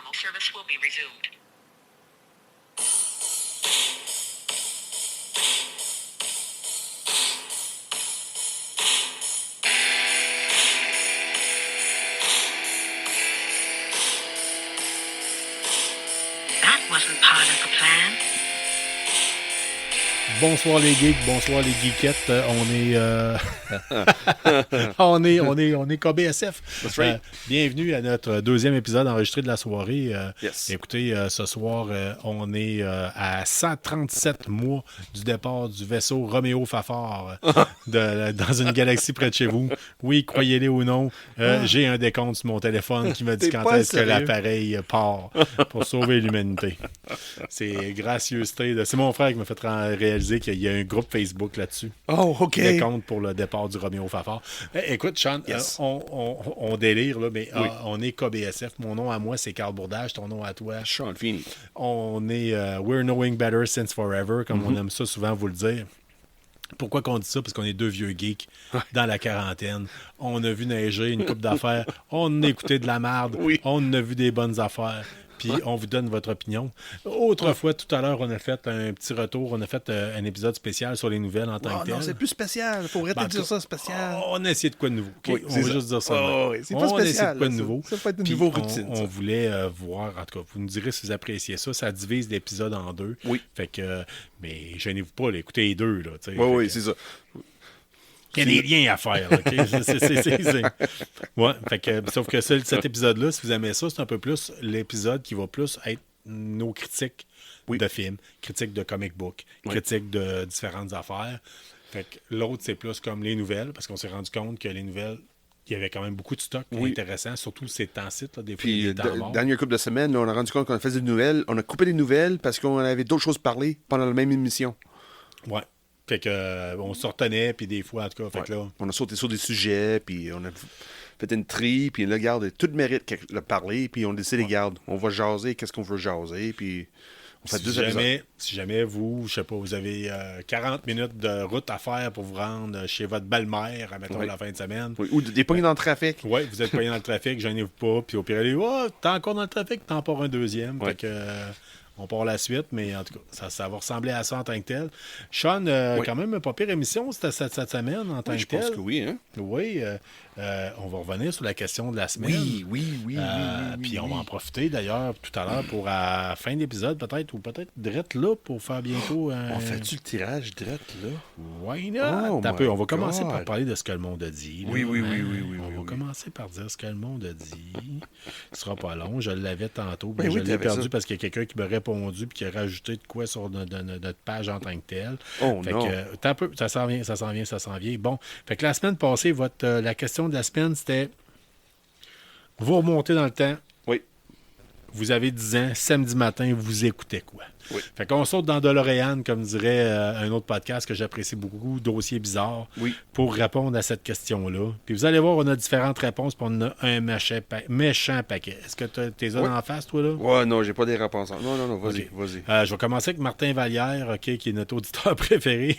Normal service will be resumed. That wasn't part of the plan. Bonsoir les geeks, bonsoir les geekettes. On est KBSF. That's right. Bienvenue à notre deuxième épisode enregistré de la soirée. Yes. Écoutez, ce soir, on est à 137 mois du départ du vaisseau Roméo Fafard dans une galaxie près de chez vous. Oui, croyez-les ou non, j'ai un décompte sur mon téléphone qui me dit T'es quand pas est-ce que sérieux? l'appareil part pour sauver l'humanité. C'est gracieuseté. C'est mon frère qui m'a fait réaliser qu'il y a un groupe Facebook là-dessus. Oh, OK. Décompte pour le départ du Roméo Fafard. Écoute, Sean, Yes. on délire, là, mais Oui. on est KBSF. Mon nom à moi, c'est Carl Bourdage. Ton nom à toi? Sean Feeney. On est We're Knowing Better Since Forever, comme on aime ça souvent vous le dire. Pourquoi qu'on dit ça? Parce qu'on est deux vieux geeks dans la quarantaine. On a vu neiger une coupe d'affaires. On a écouté de la merde. Oui. On a vu des bonnes affaires. Puis on vous donne votre opinion. Autrefois, tout à l'heure, on a fait un petit retour. On a fait un épisode spécial sur les nouvelles en tant Oh que tel. non, c'est plus spécial. Il faut arrêter de dire ça, spécial. On a essayé de quoi de nouveau. OK? Oui, On c'est va ça. juste dire ça. Oh, oui, c'est pas on a essayé spécial, de quoi de là, nouveau. ça peut être une Puis nouveau routine, On ça. voulait voir, en tout cas, vous nous direz si vous appréciez ça. Ça divise l'épisode en deux. Oui. Fait que, mais gênez-vous pas, là, écoutez les deux. Là, tu sais. Oui, Fait oui, que- c'est ça. il y a des liens à faire. Là, OK? Ouais, fait que, sauf que cet épisode-là, si vous aimez ça, c'est un peu plus l'épisode qui va plus être nos critiques de films, critiques de comic book, critiques de différentes affaires. Fait que l'autre, c'est plus comme les nouvelles, parce qu'on s'est rendu compte que les nouvelles, il y avait quand même beaucoup de stock intéressant, surtout ces temps-ci, là, des fois, Puis, des temps morts. dernière couple de semaines, là, on a rendu compte qu'on faisait des nouvelles. On a coupé les nouvelles parce qu'on avait d'autres choses à parler pendant la même émission. Ouais. Fait que, on se retenait, puis des fois, en tout cas, fait que là... On a sauté sur des sujets, puis on a fait une tri, puis là, regarde, tout mérite de parler, puis on décide, regarde, on va jaser, qu'est-ce qu'on veut jaser, puis on fait deux épisodes. Si jamais vous, je sais pas, vous avez 40 minutes de route à faire pour vous rendre chez votre belle-mère, admettons, la fin de semaine. Oui, ou des poignées dans le trafic. Oui, vous êtes pogné dans le trafic, gênez-vous pas. Puis au pire, allez, t'es encore dans le trafic, t'en pars un deuxième. Ouais. Fait que, on part la suite, mais en tout cas, ça va ressembler à ça en tant que tel. Sean, quand même, pas pire émission cette semaine en tant Oui, que je tel. pense que oui, hein? Oui, on va revenir sur la question de la semaine. Oui. Puis on va en profiter d'ailleurs tout à l'heure pour à la fin de l'épisode, peut-être, ou peut-être direct là pour faire bientôt un. On fait-tu le tirage direct, là? Why not? Oh Attends un peu, my on va commencer God. par parler de ce que le monde a dit. là. Oui. On va commencer par dire ce que le monde a dit. Ce sera pas long. Je l'avais tantôt. Ben mais oui, je l'ai t'avais perdu ça. parce qu'il y a quelqu'un qui m'a répondu et qui a rajouté de quoi sur notre page en tant que telle. Oh Fait non. que, attends un peu, ça s'en vient. Bon, fait que la semaine passée, la question de la semaine, c'était vous remontez dans le temps, Oui. vous avez 10 ans, samedi matin, vous écoutez quoi? Oui. Fait qu'on saute dans DeLorean, comme dirait un autre podcast que j'apprécie beaucoup, Dossier bizarre, Oui. pour répondre à cette question-là. Puis vous allez voir, on a différentes réponses, puis on a un méchant paquet. Est-ce que t'es Oui. en face, toi, là? Ouais, non, j'ai pas des réponses. Non, vas-y, Ok. vas-y. Je vais commencer avec Martin Vallière, OK, qui est notre auditeur préféré.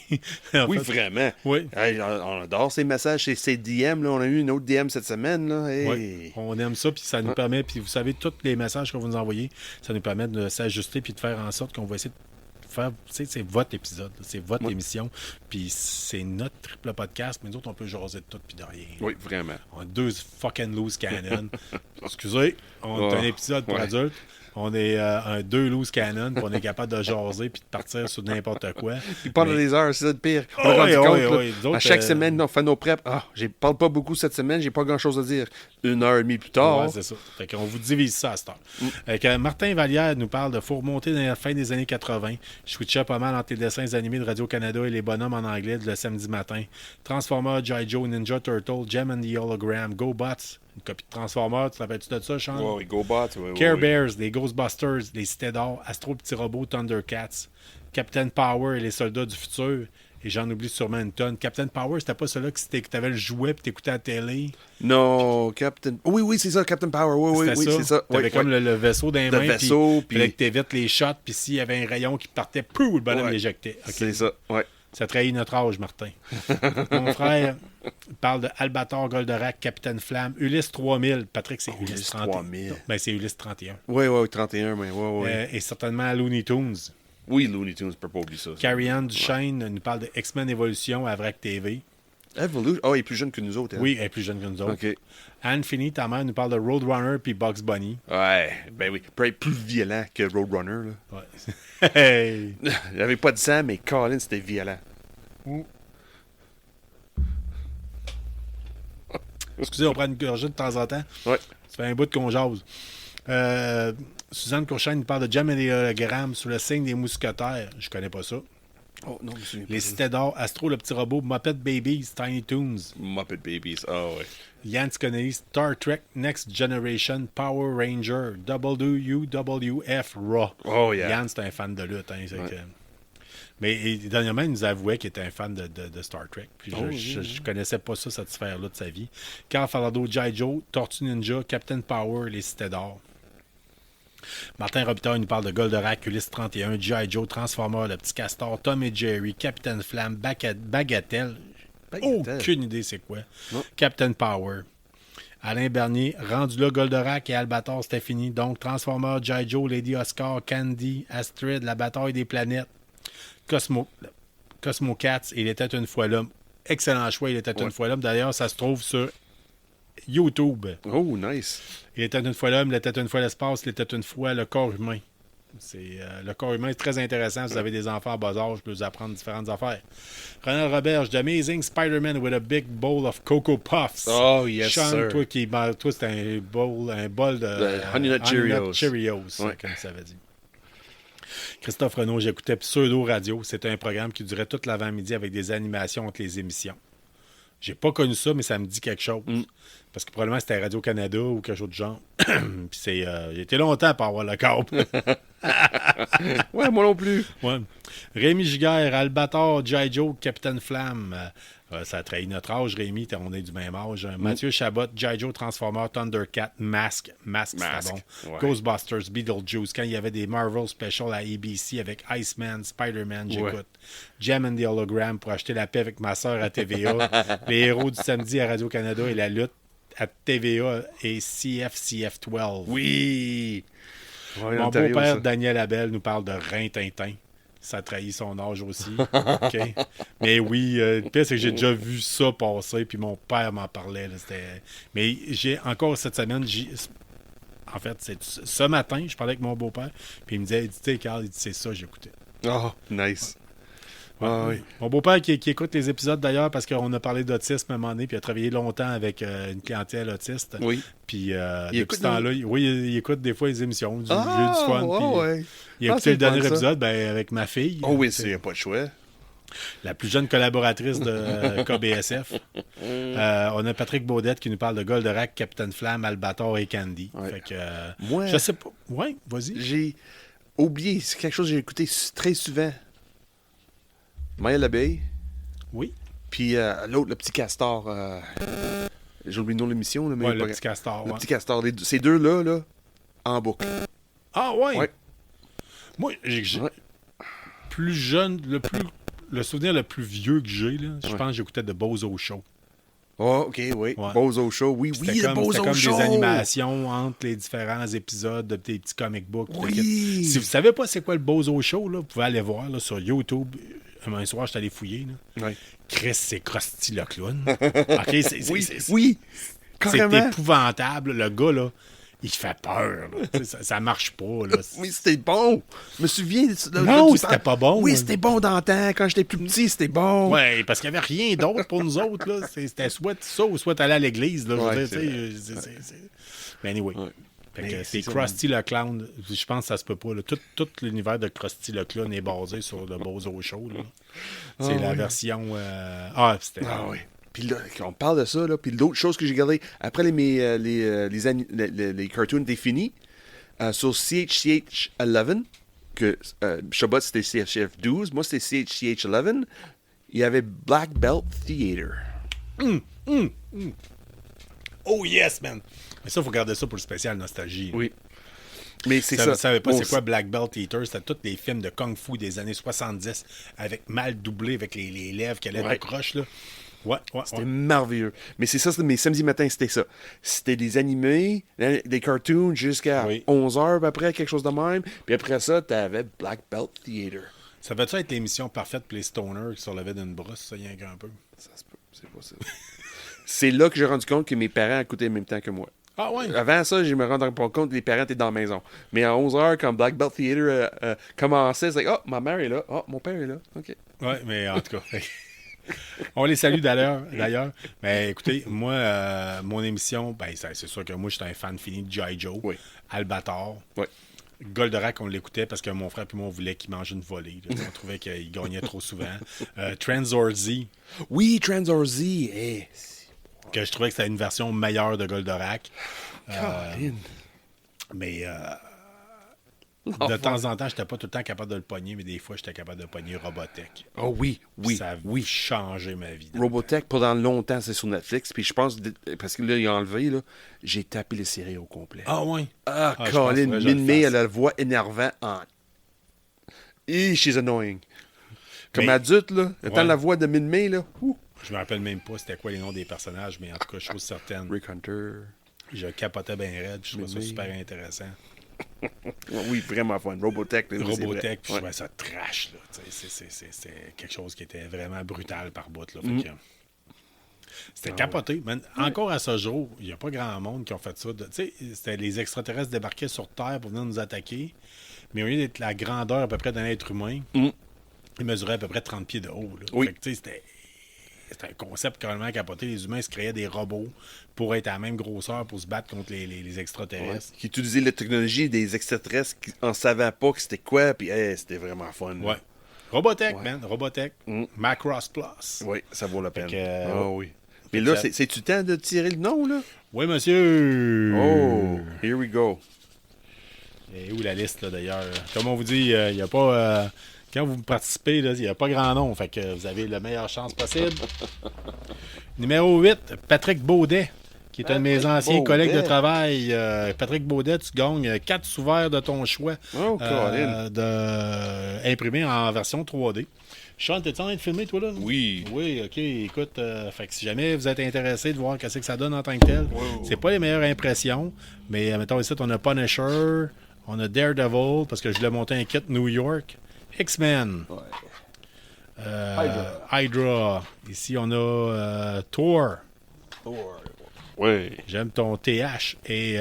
En Oui, fait, vraiment. Oui. Hey, on adore ces messages, ces DM. Là. On a eu une autre DM cette semaine. Là. Hey. Oui, on aime ça, puis ça nous permet, puis vous savez, tous les messages que vous nous envoyez, ça nous permet de s'ajuster, puis de faire en sorte qu'on va essayer de faire, tu sais, c'est votre épisode, là, c'est votre émission, puis c'est notre triple podcast, mais nous autres, on peut jaser de tout, puis de rien. Oui, vraiment. On a deux fucking loose cannon. Excusez, on a un épisode pour adultes. On est un deux loose cannon, puis on est capable de jaser puis de partir sur n'importe quoi. Puis pendant Mais- des heures, c'est ça de pire. On Oh, a rendu oui, compte, oui, là, oui. Nous autres, à chaque semaine, on fait nos preps. Je parle pas beaucoup cette semaine, j'ai pas grand-chose à dire. 1h30 plus tard. Ouais, c'est ça. Fait qu'on vous divise ça à cette heure. Fait que Martin Vallière nous parle de faut remonter dans la fin des années 80. Je switchais pas mal entre les dessins animés de Radio-Canada et les bonhommes en anglais le samedi matin. Transformers, G.I. Joe, Ninja Turtle, Gem and the Hologram, GoBots, une copie de Transformers, tu te rappelles-tu de ça, Sean? Oui, GoBots. Oui, Care Bears, les Ghostbusters, les Cités d'Or, Astro Petit Robot, Thundercats, Captain Power et les Soldats du Futur. Et j'en oublie sûrement une tonne. Captain Power, c'était pas celui-là que t'avais le jouet puis t'écoutais à la télé. Non, Captain... Oui, c'est ça, Captain Power. Oui, c'est ça. T'avais Oui, comme oui. le vaisseau dans les Le mains. vaisseau, Puis fallait que t'évites les shots. Puis s'il y avait un rayon qui partait, le bonhomme Ouais. l'éjectait. Ok. C'est ça, ouais. Ça trahit notre âge, Martin. Mon frère parle de Albator, Goldorak, Capitaine Flamme, Ulysse 3000. Patrick, c'est Ulysse Ulysse 3000. 3000. Ben, c'est Ulysse 31. Oui, 31, mais oui. Et certainement Looney Tunes. Oui, Looney Tunes, peut pas oublier ça. Carrie-Anne Duchesne nous parle de X-Men Evolution à Vrac TV. Evolution. Oh, il est plus jeune que nous autres. Hein? Oui, elle est plus jeune que nous autres. OK. Anne Finney, ta mère, nous parle de Roadrunner puis Bugs Bunny. Ouais, ben oui. Peut être plus violent que Roadrunner. Là. Ouais. Hey! Il n'y avait pas de sang, mais Colin, c'était violent. Excusez, on prend une gorgée de temps en temps. Ouais. Ça fait un bout qu'on jase. Suzanne Courchaine nous parle de Jam et des hologrammes sous le signe des mousquetaires. Je connais pas ça. Oh, non, je me souviens pas Les de ça. Cités d'or, Astro, le petit robot, Muppet Babies, Tiny Toons. Muppet Babies. Ah, ouais. Yann Sconnery, Star Trek, Next Generation, Power Ranger, WWF, Raw. Oh, yeah. Yann, c'est un fan de lutte. Hein, Ouais. Mais dernièrement, il nous avouait qu'il était un fan de Star Trek. Puis Oh, je connaissais pas ça, cette sphère-là de sa vie. Carl Falado, G.I. Joe, Tortue Ninja, Captain Power, Les Cités d'or. Martin Robitaille nous parle de Goldorak, Ulysse 31, G.I. Joe, Transformer, Le Petit Castor, Tom et Jerry, Captain Flamme, Bagatelle. Bagatelle. Aucune idée c'est quoi. Non. Captain Power. Alain Bernier, rendu là, Goldorak et Albator, c'était fini. Donc, Transformer, G.I. Joe, Lady Oscar, Candy, Astrid, La Bataille des planètes, Cosmo Cats, Il était une fois l'homme. Excellent choix, Il était une fois l'homme. D'ailleurs, ça se trouve sur YouTube. Oh, nice. Il était une fois l'homme, il était une fois l'espace, il était une fois le corps humain. Le corps humain est très intéressant. Si vous avez des enfants à bas âge, je peux vous apprendre différentes affaires. Ronald Roberge, The Amazing Spider-Man with a Big Bowl of Cocoa Puffs. Oh, yes, Sean, sir. toi, c'est un bol de Honey Nut Cheerios. Cheerios, Ouais. comme ça veut dire. Christophe Renaud, j'écoutais Pseudo Radio. C'était un programme qui durait toute l'avant-midi avec des animations entre les émissions. J'ai pas connu ça, mais ça me dit quelque chose. Parce que probablement c'était Radio-Canada ou quelque chose de genre. Puis j'ai été longtemps pour avoir le câble. Ouais, moi non plus. Ouais. Rémi Giguère, Albator, G.I. Joe, Capitaine Flamme. Ça a trahi notre âge, Rémi, on est du même âge. Mathieu Chabot, G.I. Joe, Transformer, Thundercat, Mask, c'était bon. Ouais. Ghostbusters, Beetlejuice, quand il y avait des Marvel Special à ABC avec Iceman, Spider-Man, j'écoute. Ouais. Jam and the Hologram pour acheter la paix avec ma soeur à TVA. Les héros du samedi à Radio-Canada et la lutte à TVA et CF12. Oui. Ouais, Mon Ontario, beau-père, ça. Daniel Abel, nous parle de Rin-Tintin. Ça trahit son âge aussi. OK. Mais oui, le pire, c'est que j'ai déjà vu ça passer, puis mon père m'en parlait. Là, mais j'ai encore cette semaine, en fait, c'est ce matin, je parlais avec mon beau-père, puis il me disait, tu sais, Carl, il dit, c'est ça, j'écoutais. Oh, nice. Ah, oui. Mon beau-père qui écoute les épisodes d'ailleurs parce qu'on a parlé d'autisme à un moment donné, puis il a travaillé longtemps avec une clientèle autiste. Oui. Puis depuis écoute ce temps-là, il écoute des fois les émissions. J'ai eu du fun. ouais, puis, ouais. il a écouté c'est le dernier fun, ça. épisode avec ma fille. Oh oui, c'est pas de choix. La plus jeune collaboratrice de KBSF. On a Patrick Baudette qui nous parle de Goldorak, Captain Flamme, Albator et Candy. Ouais. Fait que, Moi- je sais pas. Ouais, vas-y. J'ai oublié, c'est quelque chose que j'ai écouté très souvent. Maya l'abeille, Oui. puis l'autre, le petit castor. J'ai oublié le nom de l'émission. Là, mais Ouais, pas le petit castor. Le ouais. petit castor. Ces deux-là, là, en boucle. Ah ouais. Ouais. Moi, j'ai Ouais. plus jeune, le souvenir le plus vieux que j'ai, là, je Ouais. pense que j'écoutais de Bozo Show. Oh, OK, oui. Ouais. Bozo Show. Oui, C'était oui, le comme, Bozo Show. des animations entre les différents épisodes de des petits comic books. Oui. Fait que, si vous savez pas c'est quoi le Bozo Show, là, vous pouvez aller voir là, sur YouTube. Un soir, je suis allé fouiller. Là. Ouais. Chris, c'est Krusty le clown. OK, Oui, oui. c'est Carrément. épouvantable. Le gars, là, il fait peur. Là. Tu sais, ça marche pas. Là. Oui, c'était bon. Je me souviens. Non, c'était pas bon. Oui, c'était bon dans le temps. Quand j'étais plus petit, c'était bon. Oui, parce qu'il n'y avait rien d'autre pour nous autres. Là. C'était soit ça ou soit aller à l'église. Là, je veux Ouais, dire, tu sais, Mais anyway. Ouais. Fait Mais que c'est c'est ça. Krusty le Clown. Je pense que ça se peut pas. Là. Tout l'univers de Krusty le Clown est basé sur le Bozo Show. Là. C'est la oui. version. C'était. Ah oui. Puis là, on parle de ça, là. Puis l'autre chose que j'ai gardé, après les cartoons étaient finis, sur CHCH 11, que Chabot c'était CHF 12, moi c'était CHCH 11, il y avait Black Belt Theater. Oh yes, man! Mais ça, il faut garder ça pour le spécial nostalgie. Oui. Mais c'est Ça ça. ne savais pas Bon, c'est quoi Black Belt Eater. C'était tous des films de Kung Fu des années 70 avec mal doublé, avec les lèvres qui allaient Ouais. tout croche. Là. Ouais. C'était merveilleux. Mais c'est ça, mes samedis matins, c'était ça. C'était des animés, des cartoons jusqu'à Oui. 11h après, quelque chose de même. Puis après ça, t'avais Black Belt Theater. Ça va-tu être l'émission parfaite pour les stoners qui se relevaient d'une brosse, ça, y a un peu? Ça se peut, c'est possible. C'est là que j'ai rendu compte que mes parents écoutaient en même temps que moi. Ah ouais? Avant ça, je me rendais pas compte que les parents étaient dans la maison. Mais à 11h, quand Black Belt Theater commençait, c'est like, oh, ma mère est là. Oh, mon père est là. OK. Ouais, mais en tout cas... On les salue d'ailleurs. Mais écoutez, moi, mon émission, ben, c'est sûr que moi, j'étais un fan fini de G.I. Joe, Oui. Albator. Oui. Goldorak, on l'écoutait parce que mon frère et moi, on voulait qu'il mange une volée. Là. On trouvait qu'il gagnait trop souvent. Transzor-Z, Oui, Transzor-Z. Hey. que je trouvais que c'était une version meilleure de Goldorak. Colin. Mais de temps en temps, j'étais pas tout le temps capable de le pogner, mais des fois, j'étais capable de pogner Robotech. Oh oui, oui, Ça a oui. changé ma vie. Robotech, pendant longtemps, c'est sur Netflix. Puis je pense, parce que là, il a enlevé, là, j'ai tapé les séries au complet. Ah ouais? Ah, je Colin, pense que je le Min-May, fasse. elle a la voix énervante en... Et she's annoying. Comme Mais- adulte, là, étant Ouais. la voix de Min-May, là, Je me rappelle même pas c'était quoi les noms des personnages, mais en tout cas, chose certaine. Rick Hunter. Je capotais bien raide, je trouvais ça Oui. super intéressant. Oui, vraiment fun. Robotech. là, c'est Robotech, vrai. je Ouais. trouvais ça trash. Là. C'est quelque chose qui était vraiment brutal par bout. Là. Fait Mm. que, c'était capoté. Man. Encore à ce jour, il n'y a pas grand monde qui ont fait ça. C'était les extraterrestres débarquaient sur Terre pour venir nous attaquer. Mais au lieu d'être la grandeur à peu près d'un être humain, ils mesuraient à peu près 30 pieds de haut. Là. Oui. Fait que, c'était un concept carrément capoté. Les humains se créaient des robots pour être à la même grosseur pour se battre contre les Ouais. extraterrestres. Qui utilisait la technologie des extraterrestres qui en savaient pas que c'était quoi, puis hey, c'était vraiment fun. là. Ouais. Robotech, Ouais. man. Robotech. Mm. Macross Plus. Oui, ça vaut la peine. que, Ah oui. Mais là, ça- c'est-tu temps de tirer le nom, là? Oui, monsieur. Oh, here we go. Et où la liste, là, d'ailleurs? Comme on vous dit, il n'y a pas... quand vous participez, il n'y a pas grand nom. Fait que vous avez la meilleure chance possible. Numéro 8, Patrick Baudet, qui est un de mes Patrick anciens Baudet. collègues de travail. Patrick Baudet, tu gagnes 4 sous-verts de ton choix Oh, Colin. imprimés en version 3D. Sean, t'es-tu en train de filmer, toi, là? Oui. Oui, OK. Écoute, fait que si jamais vous êtes intéressé de voir qu'est-ce que ça donne en tant que tel, c'est pas les meilleures impressions, mais mettons ici, on a Punisher, on a Daredevil, parce que je voulais monter un kit New York, X-Men, Hydra. Ici, on a Thor. Oui. J'aime ton TH. Et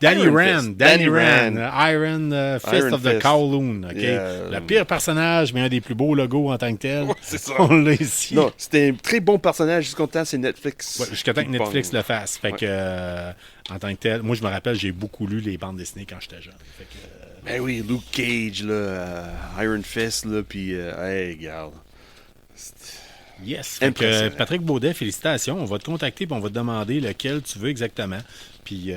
Danny Iron Rand. Fist. Danny Danny Rand. Rand. Iron Fist Iron of the Fist. Kowloon. OK? Yeah. Le pire personnage, mais un des plus beaux logos en tant que tel. Ouais, c'est ça. On l'a ici. Non, c'était un très bon personnage jusqu'au temps, c'est Netflix. Ouais, jusqu'à temps que qui Netflix pogne. le fasse. Fait Ouais. que, en tant que tel, moi, je me rappelle, j'ai beaucoup lu les bandes dessinées quand j'étais jeune. Fait que, Ben oui, Luke Cage, là, Iron Fist, là, puis hey, regarde. yes. Fait que, Impressionnant. Patrick Baudet, félicitations. On va te contacter et on va te demander lequel tu veux exactement. Puis,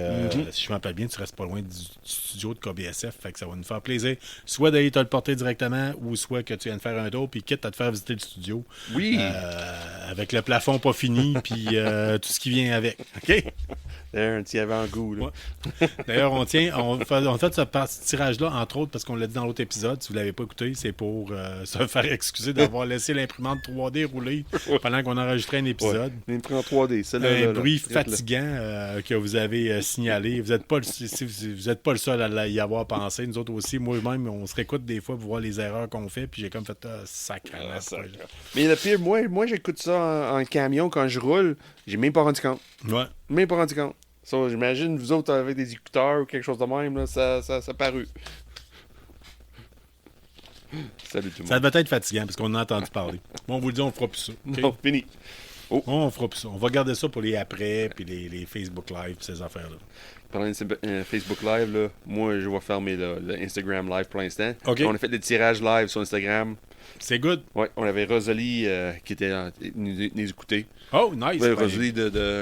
si je me rappelle bien, tu restes pas loin du studio de KBSF. Fait que ça va nous faire plaisir. Soit d'aller te le porter directement ou soit que tu viennes faire un tour puis quitte à te faire visiter le studio. Oui. Avec le plafond pas fini puis tout ce qui vient avec. OK? D'ailleurs, un petit avant-goût, là. Ouais. D'ailleurs, on fait ce petit tirage-là, entre autres, parce qu'on l'a dit dans l'autre épisode, si vous ne l'avez pas écouté, c'est pour se faire excuser d'avoir laissé l'imprimante 3D rouler pendant qu'on enregistrait un épisode. Ouais. Une en 3D, celle-là. Un là, bruit là. fatigant que vous avez signalé. Vous n'êtes pas, vous êtes pas le seul à y avoir pensé. Nous autres aussi, moi-même, on se réécoute des fois pour voir les erreurs qu'on fait, puis j'ai comme fait sacrément. Mais le pire, moi j'écoute ça en camion quand je roule. J'ai même pas rendu compte. Ouais. Même pas rendu compte. So, j'imagine, vous autres, avec des écouteurs ou quelque chose de même, là, ça paru. Salut tout le Ça monde. devait être fatigant parce qu'on en a entendu parler. Bon, on vous le dit, on fera plus ça. OK? Non, fini. On fera plus ça. On va garder ça pour les après, puis les Facebook Live, puis ces affaires-là. Pendant Facebook Live, là, moi, je vais fermer le Instagram Live pour l'instant. OK. On a fait des tirages live sur Instagram. C'est good. Ouais, on avait Rosalie qui était nous écouter. Oh, nice. Ouais, Ben, Rosalie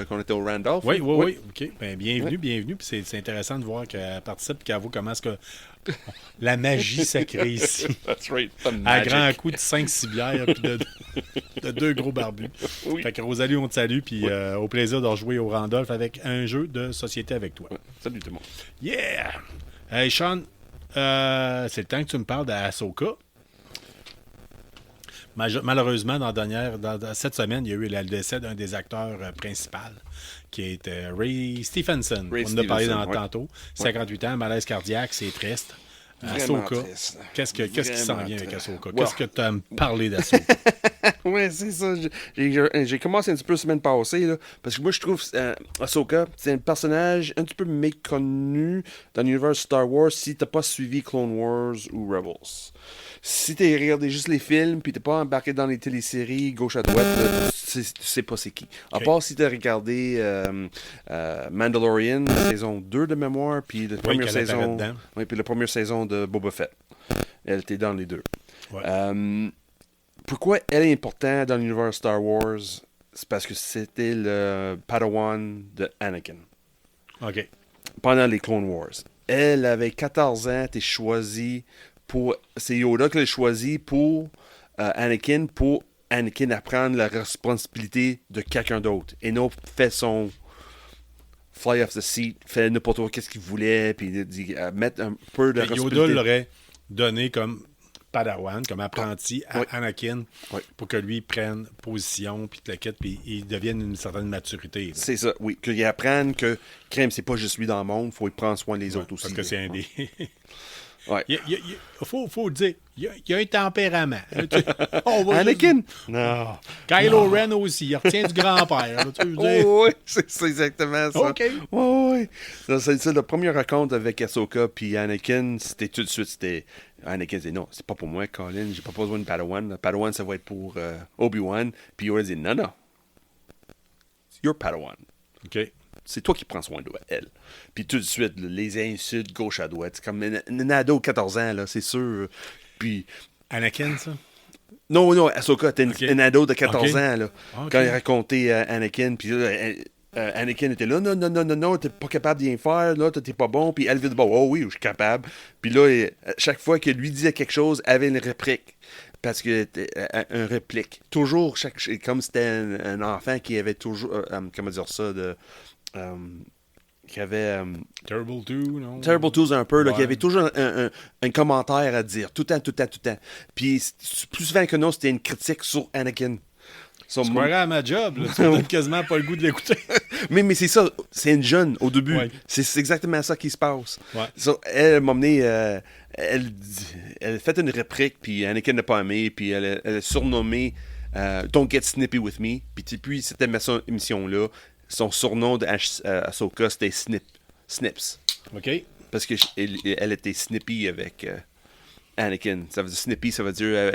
qu'on était au Randolph. oui, oui, Ouais. oui. OK. Ben, bienvenue, Ouais. bienvenue. Puis c'est intéressant de voir qu'elle participe et qu'elle voit comment est-ce que la magie se crée ici. That's right. The À magic. grand coup de 5-6 bières puis de 2 gros barbus. Oui. Fait que Rosalie, on te salue. Puis au plaisir de rejouer au Randolph avec un jeu de société avec toi. Ouais. Salut tout le monde. Yeah! Hey, Sean, c'est le temps que tu me parles d'Ahsoka. Malheureusement, dans cette semaine, il y a eu le décès d'un des acteurs principaux, qui est Ray Stephenson. Ray On en a parlé Stevenson, ouais. tantôt. 58 ans, malaise cardiaque, c'est triste. Vraiment Ahsoka, triste. qu'est-ce qui s'en Vraiment vient avec triste. Ahsoka? Wow. Qu'est-ce que tu as à me parler d'Ahsoka? Ouais, c'est ça. J'ai commencé un petit peu la semaine passée, là, parce que moi, je trouve Ahsoka, c'est un personnage un petit peu méconnu dans l'univers Star Wars si t'as pas suivi Clone Wars ou Rebels. Si t'as regardé juste les films, puis t'es pas embarqué dans les téléséries gauche à droite, là, tu sais pas c'est qui. À Ok. part si t'as regardé Mandalorian, saison 2 de mémoire, puis la première qu'elle apparaît saison. dedans. Oui, puis la première saison de Boba Fett. Elle était dans les deux. Ouais. Pourquoi elle est importante dans l'univers Star Wars? C'est parce que c'était le Padawan de Anakin OK. pendant les Clone Wars. Elle avait 14 ans, t'es choisi pour... C'est Yoda qui l'a choisi pour Anakin apprendre la responsabilité de quelqu'un d'autre. Et non fait son fly off the seat, fait n'importe quoi qu'est-ce qu'il voulait, puis mettre un peu de Fait que responsabilité. Yoda l'aurait donné comme Padawan, comme apprenti à Ouais. Anakin, Ouais. pour que lui prenne position, puis te la quitte, puis il devienne une certaine maturité. là. C'est ça, oui. Qu'ils apprennent que crème, c'est pas juste lui dans le monde, faut y prendre soin des autres aussi. Parce que c'est un des... Ouais. Il faut le dire, il y a un tempérament. On va Anakin? juste- Non. Kylo Ren aussi, il retient du grand-père. là, tu veux dire. Oh, oui, c'est exactement ça. OK. Oui. C'est ça, le premier rencontre avec Ahsoka puis Anakin, c'était tout de suite, Anakin dit non, c'est pas pour moi, Colin, j'ai pas besoin de Padawan. Le Padawan, ça va être pour Obi-Wan. Puis Yoda dit non. C'est your Padawan. OK. C'est toi qui prends soin de elle. Puis tout de suite, les insultes gauche à droite. C'est comme un ado de 14 ans, là, c'est sûr. Puis, Anakin, ça? non, Ahsoka, t'es Ok. un ado de 14 Ok. ans, là. Ok. Quand il racontait Anakin, puis là, Anakin était là, non, t'es pas capable d'y faire, là, t'es pas bon. Puis elle dit, bon, oh oui, je suis capable. Puis là, chaque fois que lui disait quelque chose, elle avait une réplique. Parce que un réplique. Toujours, comme c'était un enfant qui avait toujours, comment dire ça, qui avait Terrible 2, non? Terrible Twos un peu, là, Ouais. qui avait toujours un commentaire à dire, tout le temps. Puis plus souvent que non, c'était une critique sur Anakin. Sur Tu mon- croirais à ma job, là. Tu me donnes quasiment pas le goût de l'écouter. mais c'est ça, c'est une jeune au début. Ouais. C'est exactement ça qui se passe. Ouais. So, elle m'a amené, elle a fait une réplique, puis Anakin n'a pas aimé, puis elle a surnommé Don't Get Snippy With Me. Puis depuis cette émission-là, son surnom d'Ahsoka, c'était Snips. OK. Parce qu'elle était snippy avec Anakin. Ça veut dire snippy, ça veut dire...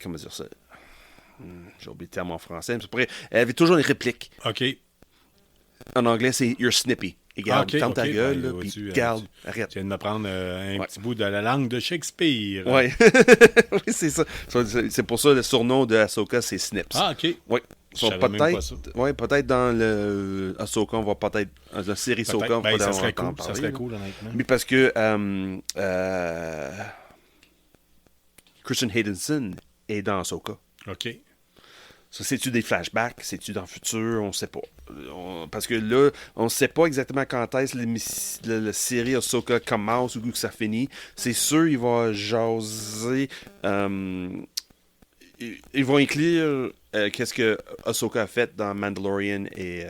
comment dire ça? J'ai oublié le terme en français. Mais après, elle avait toujours une réplique. OK. En anglais, c'est You're snippy. Et garde, OK, ferme ta OK. gueule, Ben, là, puis vois-tu, garde, tu arrête. viens de me prendre un Ouais. petit bout de la langue de Shakespeare. Ouais. Oui, c'est ça. C'est pour ça le surnom de Ahsoka, c'est Snips. Ah, OK. Oui. Je savais même pas ça. Peut-être dans le Ahsoka, on va peut-être... Dans la série Ahsoka, on va Ben, ça peut-être serait en cool. Ça parler, serait là. cool, honnêtement. Mais parce que Christian Haydenson est dans Ahsoka. OK. Ça, c'est-tu des flashbacks? C'est-tu dans le futur? On sait pas. Parce que là, on sait pas exactement quand est-ce que la série Ahsoka commence ou que ça finit. C'est sûr, il va jaser... ils vont inclure qu'est-ce que Ahsoka a fait dans Mandalorian et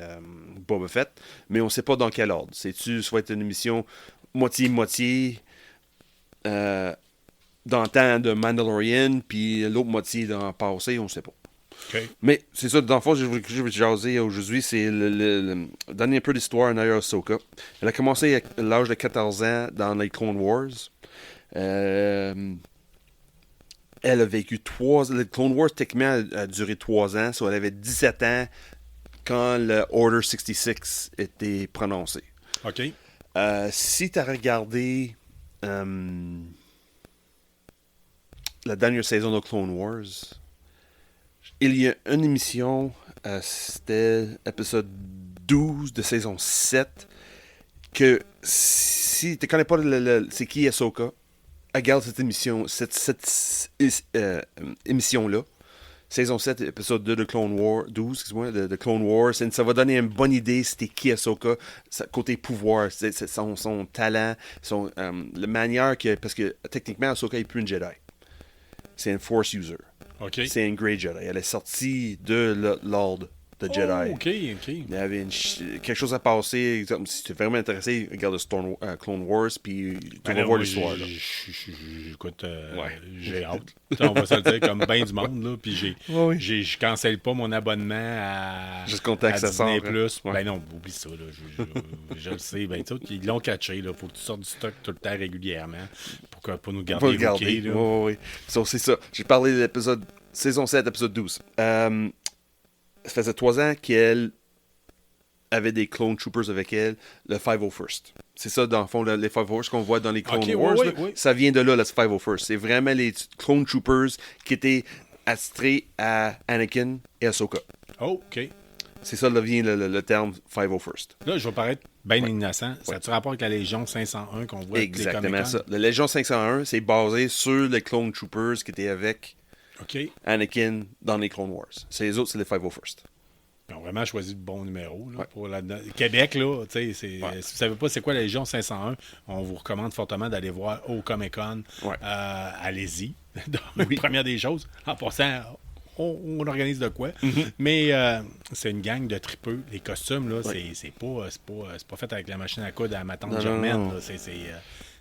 Boba Fett, mais on sait pas dans quel ordre. C'est-tu soit une émission moitié-moitié dans le temps de Mandalorian, puis l'autre moitié dans le passé, on sait pas. OK. Mais c'est ça, dans le fond, je vais jaser aujourd'hui, c'est donner un peu d'histoire en arrière Ahsoka. Elle a commencé à l'âge de 14 ans dans les Clone Wars. Elle a vécu le Clone Wars, techniquement, a duré 3 ans. So elle avait 17 ans quand le Order 66 était prononcé. OK. Si tu as regardé la dernière saison de Clone Wars, il y a une émission, c'était épisode 12 de saison 7, que si tu connais pas c'est qui Ahsoka, regarde cette émission-là. Saison 7, épisode 2 de Clone Wars, 12, excuse-moi, de Clone Wars. Ça va donner une bonne idée c'était qui Ahsoka, côté pouvoir, c'est son talent, la manière que. Parce que techniquement, Ahsoka n'est plus une Jedi. C'est un Force user. OK. C'est un Grey Jedi. Elle est sortie de l'Ordre de Jedi. OK. Il y avait quelque chose à passer. Exemple, si tu es vraiment intéressé, regarde Clone Wars, puis tu vas voir l'histoire. Écoute, Ouais. j'ai hâte. On va se le dire comme bien du monde. Là, puis Oui. je cancelle pas mon abonnement à, Jusqu'au temps que ça Disney+. sort, hein. Ouais. Ben non, oublie ça. Là, je le sais. Ben, ils l'ont catché. Il faut que tu sortes du stock tout le temps régulièrement pour nous On va le garder garder. hookés, là. Oui. So, c'est ça. J'ai parlé de l'épisode saison 7, épisode 12. Ça faisait 3 ans qu'elle avait des clone troopers avec elle, le 501st. C'est ça, dans le fond, les 501st qu'on voit dans les Clone Ok, Wars. oui, là. oui. Ça vient de là, le 501st. C'est vraiment les clone troopers qui étaient attitrés à Anakin et Ahsoka. Oh, OK. C'est ça, là vient le terme 501st. Là, je vais paraître bien innocent. Ça a-tu rapport avec la Légion 501 qu'on voit avec les Exactement Comic-Con? ça. La Légion 501, c'est basé sur les clone troopers qui étaient avec OK. Anakin dans les Clone Wars. Les autres, c'est les 501st. Ils ont vraiment choisi le bon numéro. Là, Ouais. pour Québec, là, tu sais, si vous Ouais. ne savez pas c'est quoi la Légion 501, on vous recommande fortement d'aller voir au Comic-Con. Ouais. Allez-y. Donc, première des choses. En passant, on organise de quoi. Mais c'est une gang de tripeux. Les costumes, là, c'est pas fait avec la machine à coudre à ma tante Non, Germaine. non. Là.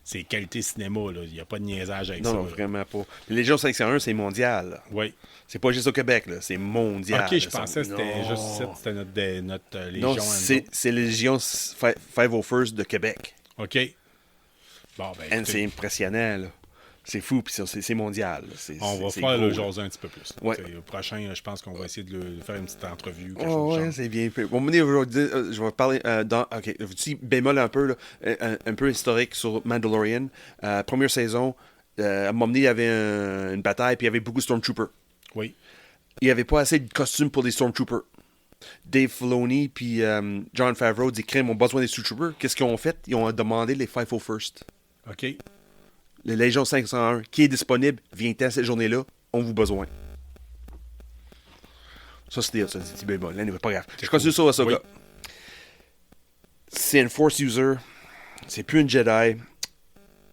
C'est qualité cinéma. Il n'y a pas de niaisage avec Non, ça. non, là. vraiment pas. La Légion 501, c'est mondial. Là. Oui. C'est pas juste au Québec, là. C'est mondial. OK, je là. pensais que c'était Non. juste ici, c'était notre Légion. Non, à nous c'est autres. la Légion 501st de Québec. OK. Bon, ben, And écoutez, c'est impressionnant, là. C'est fou, puis c'est mondial. Là. on va c'est faire gros, le là. jaser un petit peu plus. Ouais. Au prochain, je pense qu'on va essayer de faire une petite entrevue. Quelque Oh, chose de ouais, genre. c'est bien fait. Bon, je vais parler dans. Ok, petit bémol un peu, là, un peu historique sur Mandalorian. Première saison, à un moment donné, il y avait une bataille, puis il y avait beaucoup de Stormtroopers. Oui. Il n'y avait pas assez de costumes pour des Stormtroopers. Dave Filoni puis John Favreau dit crème, ont besoin des Stormtroopers. Qu'est-ce qu'ils ont fait? Ils ont demandé les 501st. OK. Les Légion 501, qui est disponible, vient-elle cette journée-là, on vous besoin. Ça, c'était un petit bémol. Anyway, pas grave. Je continue sur Ahsoka. Oui. C'est une Force user. C'est plus une Jedi.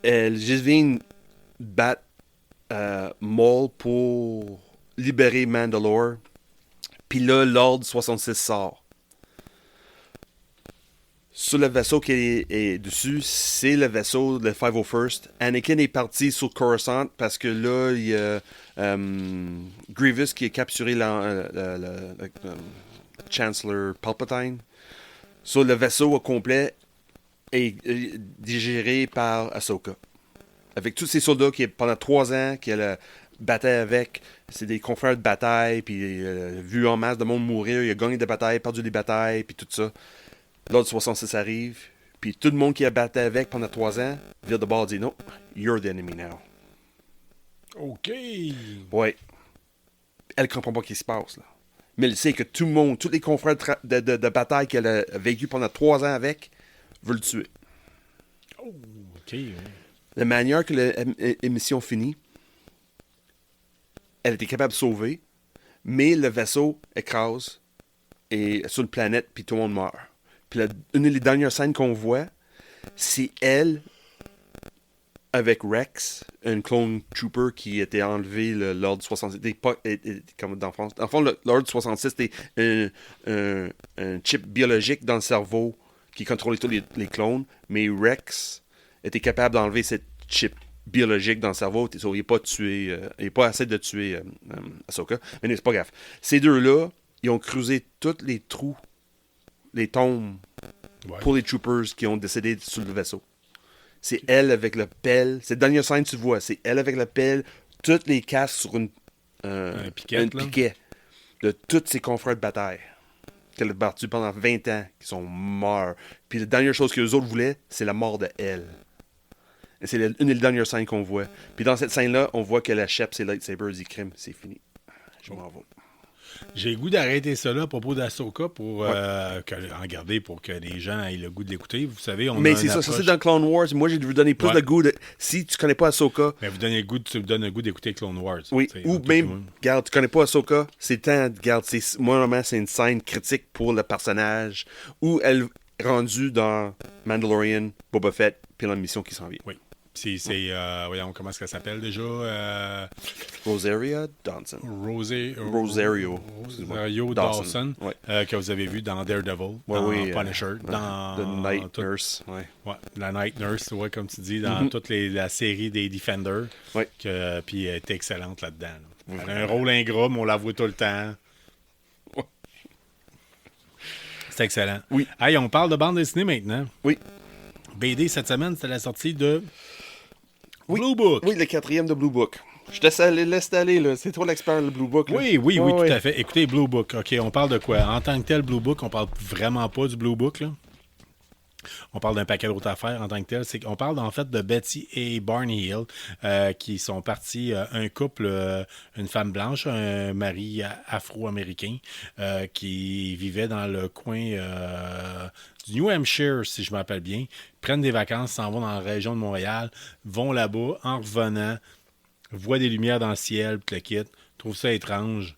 Elle juste vient battre Maul pour libérer Mandalore. Puis là, l'Ordre 66 sort. Sur le vaisseau qui est dessus, c'est le vaisseau de 501st. Anakin est parti sur Coruscant parce que là, il y a Grievous qui a capturé le Chancellor Palpatine. Sur le vaisseau au complet est digéré par Ahsoka. Avec tous ces soldats qui, pendant 3 ans, qu'elle battait avec, c'est des confrères de bataille, puis vu en masse de monde mourir, il a gagné des batailles, perdu des batailles, puis tout ça. L'ordre 66 arrive, puis tout le monde qui a battu avec pendant 3 ans vient de bord et dit non, you're the enemy now. OK. Ouais. Elle comprend pas ce qui se passe, là. Mais elle sait que tout le monde, tous les confrères de bataille qu'elle a vécu pendant 3 ans avec, veulent le tuer. Oh, OK. Ouais. La manière que l'émission finit, elle était capable de sauver, mais le vaisseau écrase et sur la planète, puis tout le monde meurt. Puis une des dernières scènes qu'on voit, c'est elle avec Rex, un clone trooper qui était enlevé l'ordre 66. Comme dans France. En fond, l'ordre 66, c'était un chip biologique dans le cerveau qui contrôlait tous les clones, mais Rex était capable d'enlever cette chip biologique dans le cerveau. Il n'est pas tué, il n'est pas assez de tuer Ahsoka. Mais c'est pas grave. Ces deux-là, ils ont creusé tous les trous, les tombes pour les troopers qui ont décédé sur le vaisseau. C'est elle avec le pelle. C'est la dernière scène que tu vois. C'est elle avec le pelle. Toutes les casques sur un piquet de tous ses confrères de bataille qu'elle a battu pendant 20 ans, qui sont morts. Puis la dernière chose que les autres voulaient, c'est la mort de elle. Et c'est une des dernières scènes qu'on voit. Puis dans cette scène-là, on voit qu'elle achète ses lightsabers, il dit crime, c'est fini. Je m'en vais. J'ai le goût d'arrêter ça là à propos d'Ahsoka pour en garder pour que les gens aient le goût de l'écouter. Vous savez, Mais c'est ça, c'est dans Clone Wars. Moi, j'ai vous donner plus de goût. Si tu connais pas Ahsoka... Mais tu me donnes le goût d'écouter Clone Wars. Oui, ou même, regarde, tu connais pas Ahsoka, c'est temps, regarde, moi, normalement, c'est une scène critique pour le personnage où elle est rendue dans Mandalorian, Boba Fett, puis la mission qui s'en vient. Oui. Voyons, comment est-ce qu'elle s'appelle déjà? Rosaria Dawson. Rosario Dawson, ouais. Que vous avez vu dans Daredevil, dans Punisher, dans The Night Nurse. Ouais. La Night Nurse, comme tu dis, dans toute la série des Defenders. Ouais. Puis elle était excellente là-dedans. Là. Elle a un rôle ingrat, mais on la voit tout le temps. Ouais. C'est excellent. Oui. Hey, on parle de bande dessinée maintenant. Oui. BD cette semaine, c'était la sortie de Blue Book. Oui, le 4e de Blue Book. Je te laisse aller, là. C'est toi l'expert, le Blue Book. Là. Oui, tout à fait. Écoutez, Blue Book. OK, on parle de quoi? En tant que tel, Blue Book, on parle vraiment pas du Blue Book, là. On parle d'un paquet d'autres affaires en tant que tel. On parle en fait de Betty et Barney Hill qui sont partis, un couple, une femme blanche, un mari afro-américain qui vivait dans le coin du New Hampshire, si je m'appelle bien. Ils prennent des vacances, s'en vont dans la région de Montréal, vont là-bas, en revenant, voient des lumières dans le ciel, puis le quittent, trouvent ça étrange.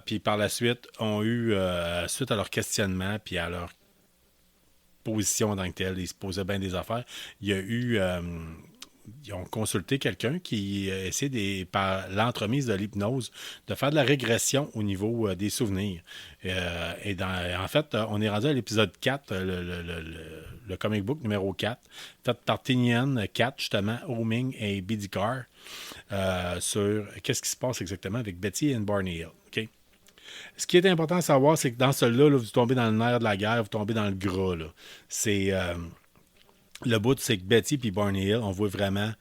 Puis par la suite, ont eu, suite à leur questionnement, puis à leur position en tant que telle, ils se posaient bien des affaires. Il y a eu... ils ont consulté quelqu'un qui essaie, par l'entremise de l'hypnose, de faire de la régression au niveau des souvenirs. En fait, on est rendu à l'épisode 4, le comic book numéro 4, fait par Tinian 4, justement, Homing et Bidikar, sur qu'est-ce qui se passe exactement avec Betty et Barney Hill. OK? Ce qui est important à savoir, c'est que dans celui-là, vous tombez dans le nerf de la guerre, vous tombez dans le gras. Là. C'est... le bout, c'est que Betty et Barney Hill, on voit vraiment...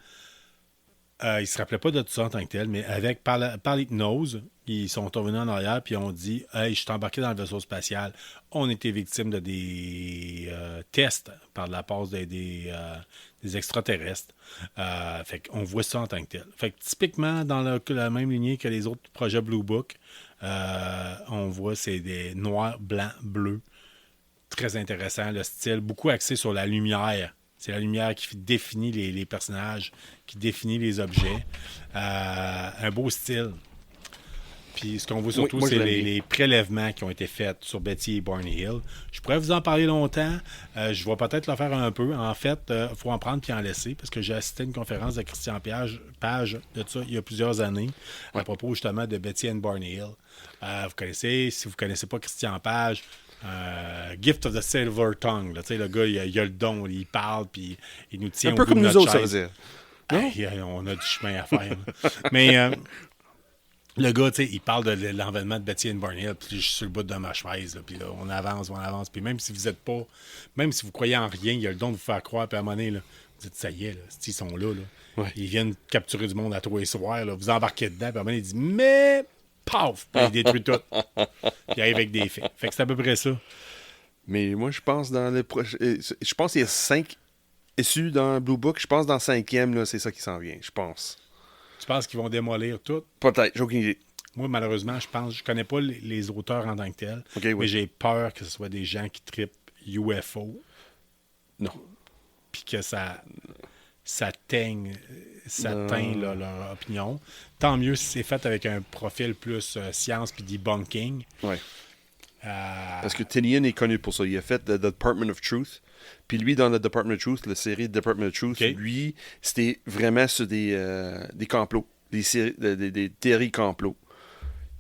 ils ne se rappelaient pas de tout ça en tant que tel, mais par l'hypnose, ils sont revenus en arrière puis ont dit « Hey, je suis embarqué dans le vaisseau spatial. » On était victime de des tests par la part des extraterrestres. Fait qu'on voit ça en tant que tel. Fait que typiquement, dans la même lignée que les autres projets Blue Book, on voit c'est des noirs, blancs, bleus. Très intéressant, le style, beaucoup axé sur la lumière. C'est la lumière qui définit les personnages, qui définit les objets. Un beau style. Puis ce qu'on voit surtout, c'est les prélèvements qui ont été faits sur Betty et Barney Hill. Je pourrais vous en parler longtemps. Je vais peut-être le faire un peu. En fait, il faut en prendre puis en laisser, parce que j'ai assisté à une conférence de Christian Page de ça il y a plusieurs années, à propos justement de Betty et Barney Hill. Vous connaissez, si vous ne connaissez pas Christian Page, Gift of the Silver Tongue. Là, le gars, il a le don, il parle, puis il nous tient un au peu bout de comme nous notre autres, ça chaise. veut dire. On a du chemin à faire. Mais le gars, il parle de l'enlèvement de Betty et Barney Hill, puis je suis sur le bout de ma chemise, puis là, on avance. Puis même si vous êtes pas, même si vous croyez en rien, il a le don de vous faire croire, puis à un moment donné, là, vous dites, ça y est, là, ils sont là. Ouais. Ils viennent capturer du monde à tous les soirs, là, vous embarquez dedans, puis à un moment donné, il dit, mais, paf, puis il détruit tout. Puis il arrive avec des faits. Fait que c'est à peu près ça. Mais moi, je pense je pense qu'il y a 5 issues dans Blue Book. Je pense dans le 5e, là, c'est ça qui s'en vient, je pense. Tu penses qu'ils vont démolir tout? Peut-être, j'ai aucune idée. Moi, malheureusement, je connais pas les auteurs en tant que tels, mais j'ai peur que ce soit des gens qui trippent UFO. Non. Puis que ça teint leur opinion. Tant mieux si c'est fait avec un profil plus science puis debunking. Ouais. Parce que Tinian est connu pour ça. Il a fait The Department of Truth. Puis lui, dans le Department of Truth, la série Department of Truth, lui, c'était vraiment sur des complots, des théories complots.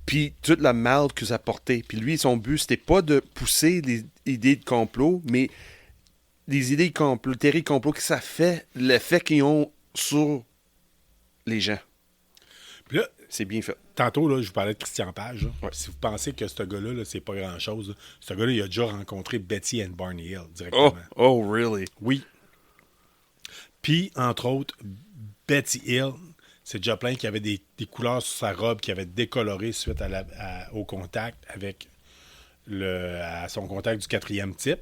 Puis toute la merde que ça portait. Puis lui, son but, c'était pas de pousser des idées de complot, mais des idées de complot, théories de complot, que ça fait l'effet qu'ils ont sur les gens. Puis là, c'est bien fait. Tantôt, là, je vous parlais de Christian Page. Ouais. Si vous pensez que ce gars-là, là, c'est pas grand-chose, là, ce gars-là, il a déjà rencontré Betty et Barney Hill directement. Oh, really? Oui. Puis, entre autres, Betty Hill, c'est déjà plein qui avait des couleurs sur sa robe qui avait décoloré suite au contact avec à son contact du 4e type.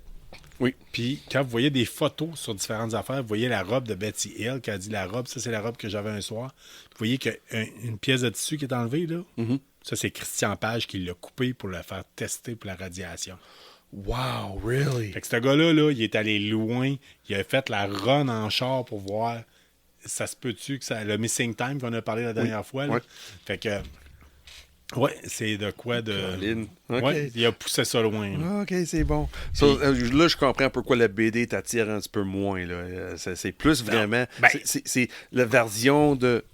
Oui. Puis quand vous voyez des photos sur différentes affaires, vous voyez la robe de Betty Hill, qui a dit la robe, ça c'est la robe que j'avais un soir. Vous voyez qu'il y a une pièce de tissu qui est enlevée, là. Ça, c'est Christian Page qui l'a coupé pour le faire tester pour la radiation. Wow, really? Fait que ce gars-là, là, il est allé loin. Il a fait la run en char pour voir ça se peut-tu que ça. Le missing time qu'on a parlé la dernière fois. Là. Ouais. Fait que. Ouais, c'est de quoi de. Colin. OK. Ouais, il a poussé ça loin. Là. OK, c'est bon. So, là, je comprends pourquoi la BD t'attire un petit peu moins. Là. C'est plus vraiment... Ben- c'est la version de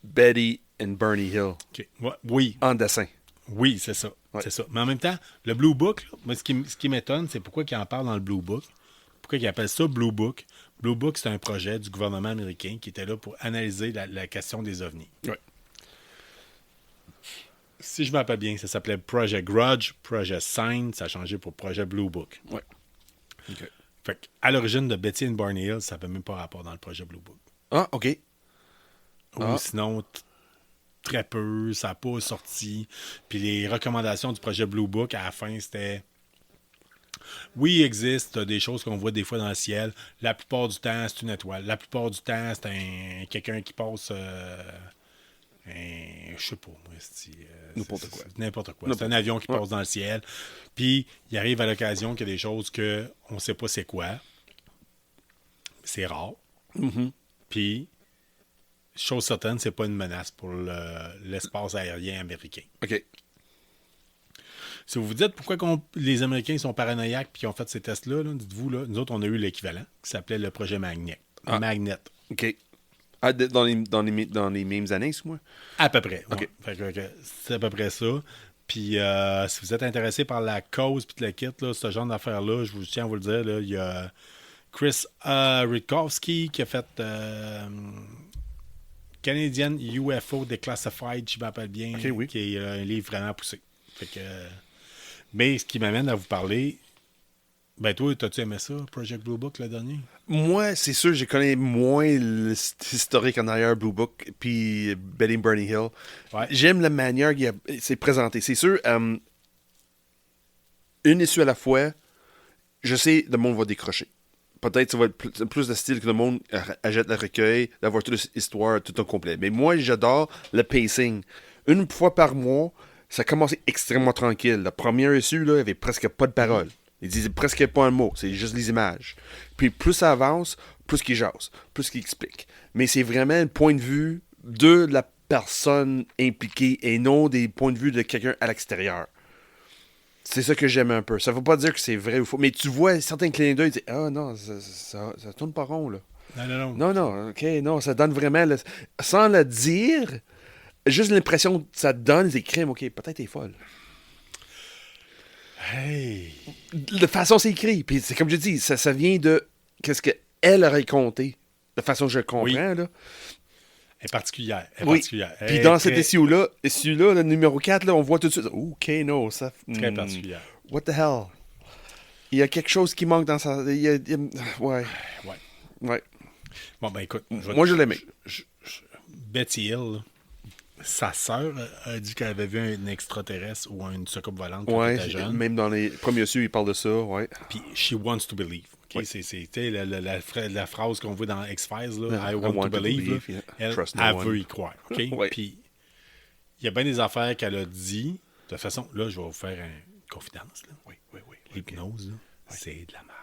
Betty and Bernie Hill OK. Ouais, oui. en dessin. Oui, c'est ça. Ouais. C'est ça. Mais en même temps, le Blue Book, là, moi, ce qui m'étonne, c'est pourquoi il en parle dans le Blue Book. Pourquoi il appelle ça Blue Book. Blue Book, c'est un projet du gouvernement américain qui était là pour analyser la question des ovnis. Ouais. Si je me rappelle bien, ça s'appelait Project Grudge, Project Sign, ça a changé pour Projet Blue Book. Ouais. OK. Fait à l'origine de Betty and Barney Hill, ça n'avait même pas rapport dans le projet Blue Book. Ah, OK. Ou sinon, très peu, ça n'a pas sorti. Puis les recommandations du projet Blue Book, à la fin, c'était... Oui, il existe des choses qu'on voit des fois dans le ciel. La plupart du temps, c'est une étoile. La plupart du temps, c'est quelqu'un qui passe... je sais pas, moi, N'importe quoi. N'importe quoi. C'est un avion qui passe dans le ciel. Puis, il arrive à l'occasion qu'il y a des choses qu'on ne sait pas c'est quoi. C'est rare. Puis, chose certaine, c'est pas une menace pour l'espace aérien américain. OK. Si vous vous dites pourquoi les Américains sont paranoïaques et qu'ils ont fait ces tests-là, là, dites-vous, là, nous autres, on a eu l'équivalent qui s'appelait le projet Magnet. Magnet. OK. Ah, dans les mêmes années, moi? À peu près. OK. Ouais. Fait que, c'est à peu près ça. Puis, si vous êtes intéressé par la cause puis le kit, là, ce genre d'affaires-là, je vous tiens à vous le dire, là, il y a Chris Rutkowski qui a fait Canadian UFO Declassified, je m'appelle bien, OK, oui. qui est un livre vraiment poussé. Fait que, mais ce qui m'amène à vous parler, ben toi, t'as-tu aimé ça, Project Blue Book, le dernier? Moi, c'est sûr, je connais moins l'historique en arrière Blue Book puis Betty and Bernie Hill. Ouais. J'aime la manière qu'il c'est présenté. C'est sûr, une issue à la fois, je sais, le monde va décrocher. Peut-être ça va être plus de style que le monde achète le recueil, d'avoir toute l'histoire tout au complet. Mais moi, j'adore le pacing. Une fois par mois, ça a commencé extrêmement tranquille. La première issue, là, il n'y avait presque pas de paroles. Ils disaient presque pas un mot, c'est juste les images. Puis plus ça avance, plus qu'il jase, plus qu'il explique. Mais c'est vraiment le point de vue de la personne impliquée et non des points de vue de quelqu'un à l'extérieur. C'est ça que j'aime un peu. Ça ne veut pas dire que c'est vrai ou faux, mais tu vois certains clins d'œil, tu dis « Ah non, ça tourne pas rond, là. » Non, OK, non, ça donne vraiment... sans le dire, juste l'impression que ça donne, c'est crème, OK, peut-être t'es folle. Hey! De façon c'est écrit. Puis c'est comme je dis, ça vient de qu'est-ce qu'elle a raconté. De façon que je comprends, Oui. là. Elle est particulière. Puis dans cet issue-là, le numéro 4, là, on voit tout de suite. OK, non, ça. Très particulière. What the hell? Il y a quelque chose qui manque dans sa. Ouais. Ouais. Bon, ben écoute. Moi, je l'aimais. Betty Hill, là, sa sœur a dit qu'elle avait vu un extraterrestre ou une soucoupe volante quand elle Ouais, était jeune. même dans les premiers issues, il parle de ça, ouais. Puis she wants to believe. Okay? Ouais. C'est tu sais, la phrase qu'on voit dans X-Files, là, Yeah, I want to believe. Là, yeah. elle, Trust no elle one. veut y croire. Okay? Ouais. Puis il y a bien des affaires qu'elle a dit. De toute façon, là, je vais vous faire une confidence. Là. Oui. L'hypnose, là, c'est de la merde.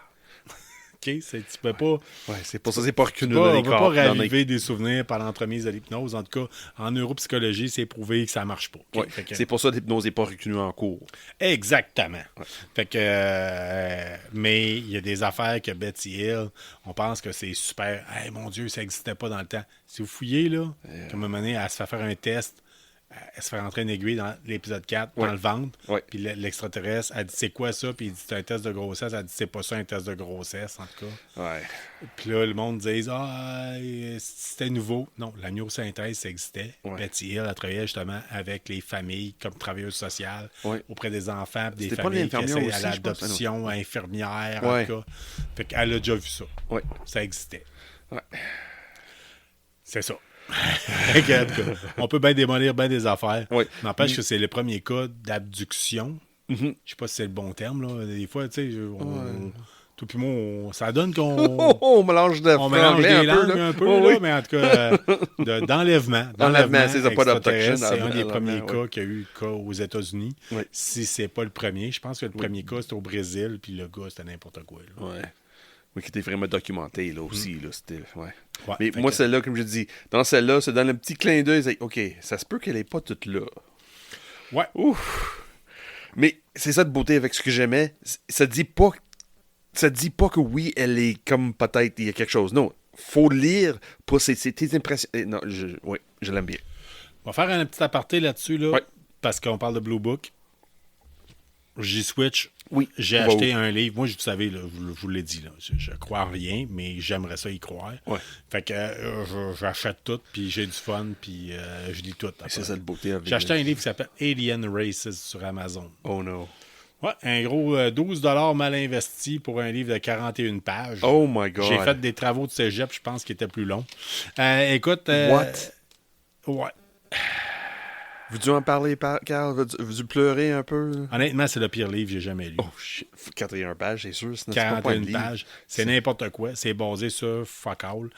OK? Tu peux pas... Ouais, c'est pour ça que c'est pas reculé On dans ne les peut pas corps. dans les- raviver des souvenirs par l'entremise de l'hypnose. En tout cas, en neuropsychologie, c'est prouvé que ça marche pas. OK? Ouais, Fait que- c'est pour ça que l'hypnose n'est pas reculée en cours. Exactement. Fait que, mais il y a des affaires que Betty Hill, on pense que c'est super. Hey, mon Dieu, ça n'existait pas dans le temps. Si vous fouillez, là, comme à un moment donné, elle se fait faire un test, elle se fait rentrer une aiguille dans l'épisode 4, dans Ouais. le ventre. Ouais. Puis l'extraterrestre, elle dit c'est quoi ça? Puis il dit c'est un test de grossesse. Elle dit c'est pas ça un test de grossesse, en tout cas. Ouais. Puis là, le monde dit c'était nouveau. Non, la myosynthèse, ça existait. Ouais. Betty Hill, elle travaillait justement avec les familles comme travailleuse sociale Ouais. auprès des enfants, puis des C'était pas familles qui l'infirmière essaient aussi, à je pense. l'adoption, infirmière, Ouais. en tout cas. Fait qu'elle a déjà vu ça. Ouais. Ça existait. Ouais. C'est ça. Fait que, en tout cas, on peut bien démolir bien des affaires. Ouais. N'empêche que c'est le premier cas d'abduction. Mhm. Je sais pas si c'est le bon terme, là. Des fois, tu sais, Toi puis moi, ça donne On mélange de on mélange franglais des langues là. un peu, Oh, là, oui. mais en tout cas, d'enlèvement. D'enlèvement, c'est ça, pas d'abduction, extraterrestre, c'est un des enlèvement, premiers ouais. cas qu'il y a eu cas aux États-Unis. Oui. Si c'est pas le premier. Je pense que le premier cas, c'était au Brésil, puis le gars, c'était n'importe quoi. Là. Ouais. Oui, qui était vraiment documenté, là, aussi, là, c'était... Ouais. Ouais, Mais fait moi, que- celle-là, comme je dis, dans celle-là, c'est dans le petit clin d'œil, c'est, OK, ça se peut qu'elle n'est pas toute là. Ouais. Ouf! Mais c'est ça de beauté avec ce que j'aimais. Ça dit pas que oui, elle est comme peut-être il y a quelque chose. Non, faut lire pour c'est tes impressions. Non, oui, je l'aime bien. On va faire un petit aparté là-dessus, là, Ouais. parce qu'on parle de Blue Book. J'y switch. Oui. J'ai On va acheté où? un livre. Moi, vous savez, là, je vous l'ai dit, là, je crois en rien, mais j'aimerais ça y croire. Ouais. Fait que j'achète tout, puis j'ai du fun, puis je lis tout. après. C'est ça de beauté avec J'ai acheté un livre qui s'appelle Alien Races sur Amazon. Oh no. Ouais, un gros 12$ mal investi pour un livre de 41 pages. Oh my God. J'ai fait des travaux de cégep, je pense, qui étaient plus longs. Écoute... What? Ouais. Veux-tu en parler, Carl? Veux-tu pleurer un peu? Honnêtement, c'est le pire livre que j'ai jamais lu. Oh shit. 41 pages, c'est sûr. Sinon, c'est pas un 41 livre. pages. C'est n'importe quoi. C'est basé sur fuck all.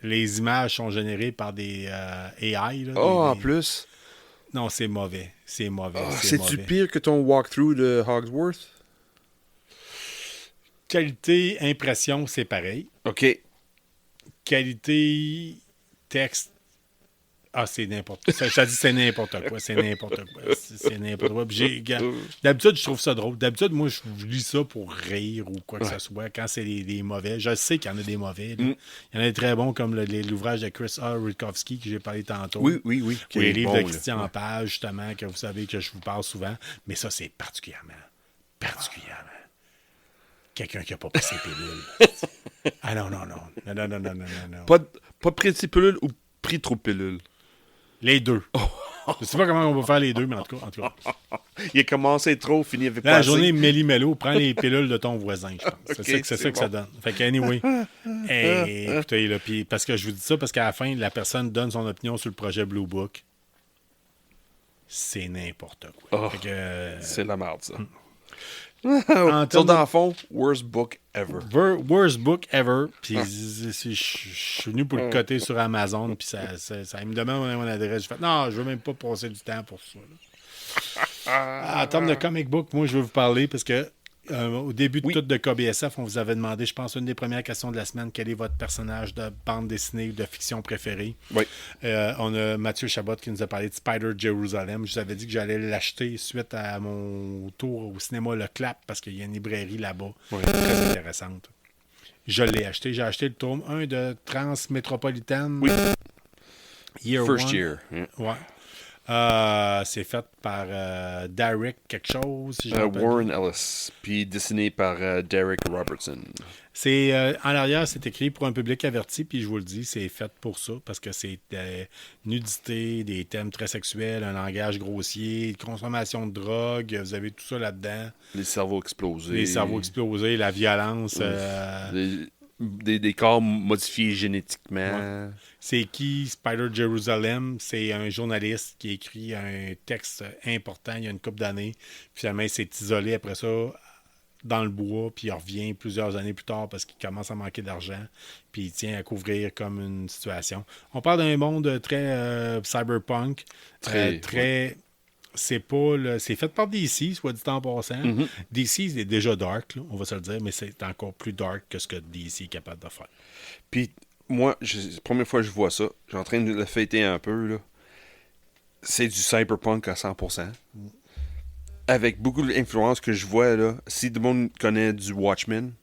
Les images sont générées par des AI. Là, Oh, en plus. Non, c'est mauvais. C'est mauvais. Oh, c'est c'est-tu mauvais. pire que ton walkthrough de Hogsworth? Qualité, impression, c'est pareil. OK. Qualité, texte, c'est n'importe quoi. Ça dit c'est n'importe quoi. C'est n'importe quoi. C'est n'importe quoi. Puis d'habitude, je trouve ça drôle. D'habitude, moi, je lis ça pour rire ou quoi que ce soit. Quand c'est des mauvais, je sais qu'il y en a des mauvais. là. Il y en a des très bons, comme l'ouvrage de Chris R. Rutkowski que j'ai parlé tantôt. Oui. Ou Qui les est livres bon, de là. Christian Page, justement, que vous savez que je vous parle souvent. Mais ça, c'est particulièrement. Quelqu'un qui n'a pas pris ses pilules. Ah non. Non. Pas pris de pilule ou pris trop de pilules? Les deux. Je sais pas comment on va faire les deux, mais en tout cas. Il a commencé trop, fini avec Là, pas la assez. journée méli-mélo, prends les pilules de ton voisin, je pense. Ok, C'est c'est ça que bon. ça donne. Fait que, anyway. Écoutez, là, puis parce que je vous dis ça, parce qu'à la fin, la personne donne son opinion sur le projet Blue Book. C'est n'importe quoi. Oh, Fait que, c'est la merde, ça. en Sur termes dans le fond, worst book ever. Worst book ever. Puis je suis venu pour le coter sur Amazon. Puis ça il me demande mon adresse. Je fais non, je veux même pas passer du temps pour ça. Là. En termes de comic book, moi, je veux vous parler parce que au début de tout de KBSF, on vous avait demandé, je pense, une des premières questions de la semaine, quel est votre personnage de bande dessinée ou de fiction préféré? Oui. On a Mathieu Chabot qui nous a parlé de Spider Jerusalem. Je vous avais dit que j'allais l'acheter suite à mon tour au cinéma Le Clap parce qu'il y a une librairie là-bas très intéressante. Je l'ai acheté. J'ai acheté le tome 1 de Transmétropolitaine. Oui. Year First One. year. Yeah. Ouais. C'est fait par Derek quelque chose. Si je me rappelle. Warren Ellis, puis dessiné par Derek Robertson. C'est en arrière, c'est écrit pour un public averti, puis je vous le dis, c'est fait pour ça, parce que c'est nudité, des thèmes très sexuels, un langage grossier, consommation de drogue, vous avez tout ça là-dedans. Les cerveaux explosés. Les cerveaux explosés, la violence. Des corps modifiés génétiquement. C'est qui Spider Jerusalem? C'est un journaliste qui écrit un texte important il y a une couple d'années. Finalement, il s'est isolé après ça dans le bois, puis il revient plusieurs années plus tard parce qu'il commence à manquer d'argent, puis il tient à couvrir comme une situation. On parle d'un monde très cyberpunk, très c'est pas c'est fait par DC, soit dit en passant. DC est déjà dark, là, on va se le dire, mais c'est encore plus dark que ce que DC est capable de faire. Puis moi, la première fois que je vois ça, je suis en train de le fêter un peu, là. C'est du cyberpunk à 100%. Avec beaucoup d'influences que je vois, là, si tout le monde connaît du Watchmen,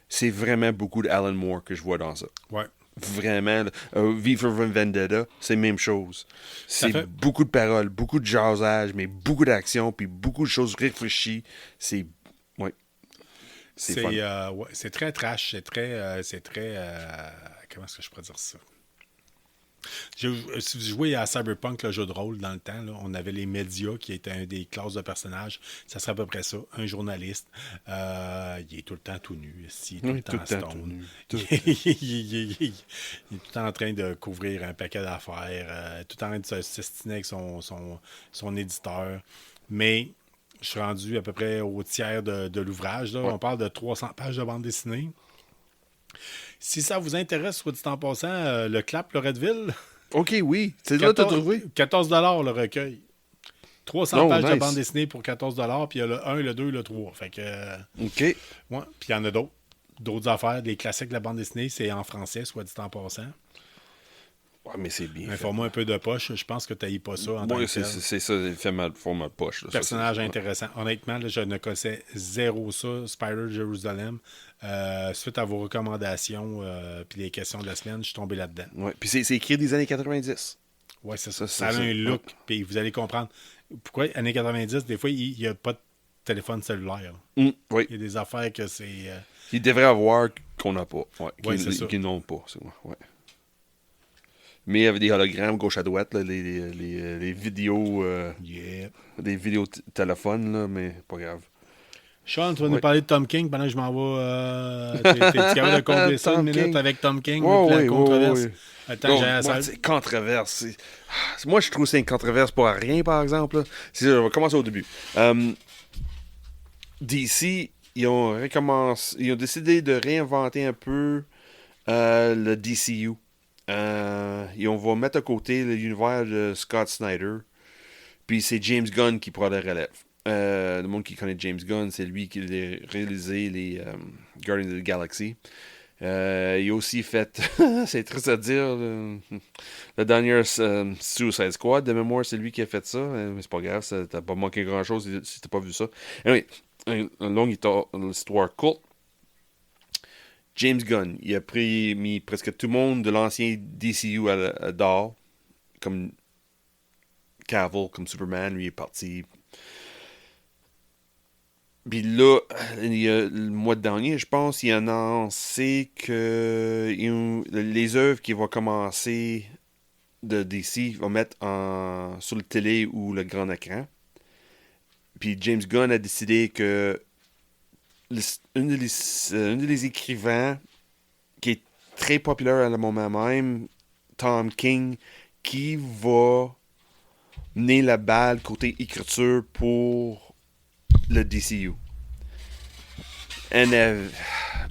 c'est vraiment beaucoup d'Alan Moore que je vois dans ça. Ouais. Vraiment. V for Vendetta, c'est la même chose. C'est fait- beaucoup de paroles, beaucoup de jazzage, mais beaucoup d'action, puis beaucoup de choses réfléchies. C'est... Ouais. C'est fun. Ouais, c'est très trash, c'est très comment est-ce que je pourrais dire ça? Si vous jouez à Cyberpunk, le jeu de rôle, dans le temps, là, on avait les médias qui étaient un des classes de personnages. Ça serait à peu près ça. Un journaliste, il est tout le temps tout nu. Il est tout le temps stone. Il est tout le temps en train de couvrir un paquet d'affaires, tout le temps en train de se s'estiner avec son éditeur. Mais Je suis rendu à peu près au tiers de l'ouvrage. Là. Ouais. On parle de 300 pages de bande dessinée. Si ça vous intéresse, soit dit en passant, le Clap Loretteville, OK, oui. C'est là que tu as 14 trouvé. 14 le recueil. 300 Oh, pages de nice. bande dessinée pour 14 puis il y a le 1, le 2, le 3. Fait que, OK. ouais. Puis il y en a d'autres. D'autres affaires. Les classiques de la bande dessinée, c'est en français, soit dit en passant. Ouais, mais c'est bien. Un fait. format un peu de poche. Je pense que tu n'haïs pas ça en tant Moi, que tel. c'est ça, le format de poche. Là. Ça, Personnage c'est- intéressant. Honnêtement, là, je ne connaissais zéro ça, Spider Jerusalem. Suite à vos recommandations puis les questions de la semaine, je suis tombé là-dedans. Ouais. Puis c'est écrit des années 90. Ouais, c'est ça. Ça, Ça a c'est- un look. Puis vous allez comprendre pourquoi, années 90, des fois, il n'y a pas de téléphone cellulaire. Oui. Il y a des affaires que c'est. Ils devraient avoir qu'on n'a pas. Ouais, Ouais, c'est ça. qu'ils n'ont pas. Ouais. Mais il y avait des hologrammes gauche à droite, là, les vidéos, Yeah. des vidéos téléphones, là, mais pas grave. Sean, tu vas nous Ouais. parler de Tom King pendant que je m'en vais. T'es capable de combler ça une Tom minute King. avec Tom King, Ouais, puis la ouais, controverse. ouais. Attends, Non, j'ai la moi, salle. c'est controverse. Moi, je trouve que c'est une controverse pour rien, par exemple. Là. On va commencer au début. DC, ils ont décidé de réinventer un peu le DCU. Et on va mettre à côté l'univers de Scott Snyder. Puis c'est James Gunn qui prend la relève. Le monde qui connaît James Gunn, c'est lui qui a réalisé les Guardians of the Galaxy. Il a aussi fait, c'est triste à dire, le dernier Suicide Squad. De mémoire, c'est lui qui a fait ça. Mais c'est pas grave, t'as pas manqué grand-chose si t'as pas vu ça. Anyway, une longue histoire courte. James Gunn, il a mis presque tout le monde de l'ancien DCU à dehors, comme Cavill, comme Superman, lui est parti. Puis là, il y a, le mois dernier, je pense, il a annoncé que les œuvres qui vont commencer de DC vont mettre sur le télé ou le grand écran. Puis James Gunn a décidé que un des écrivains qui est très populaire à le moment même, Tom King, qui va mener la balle côté écriture pour le DCU.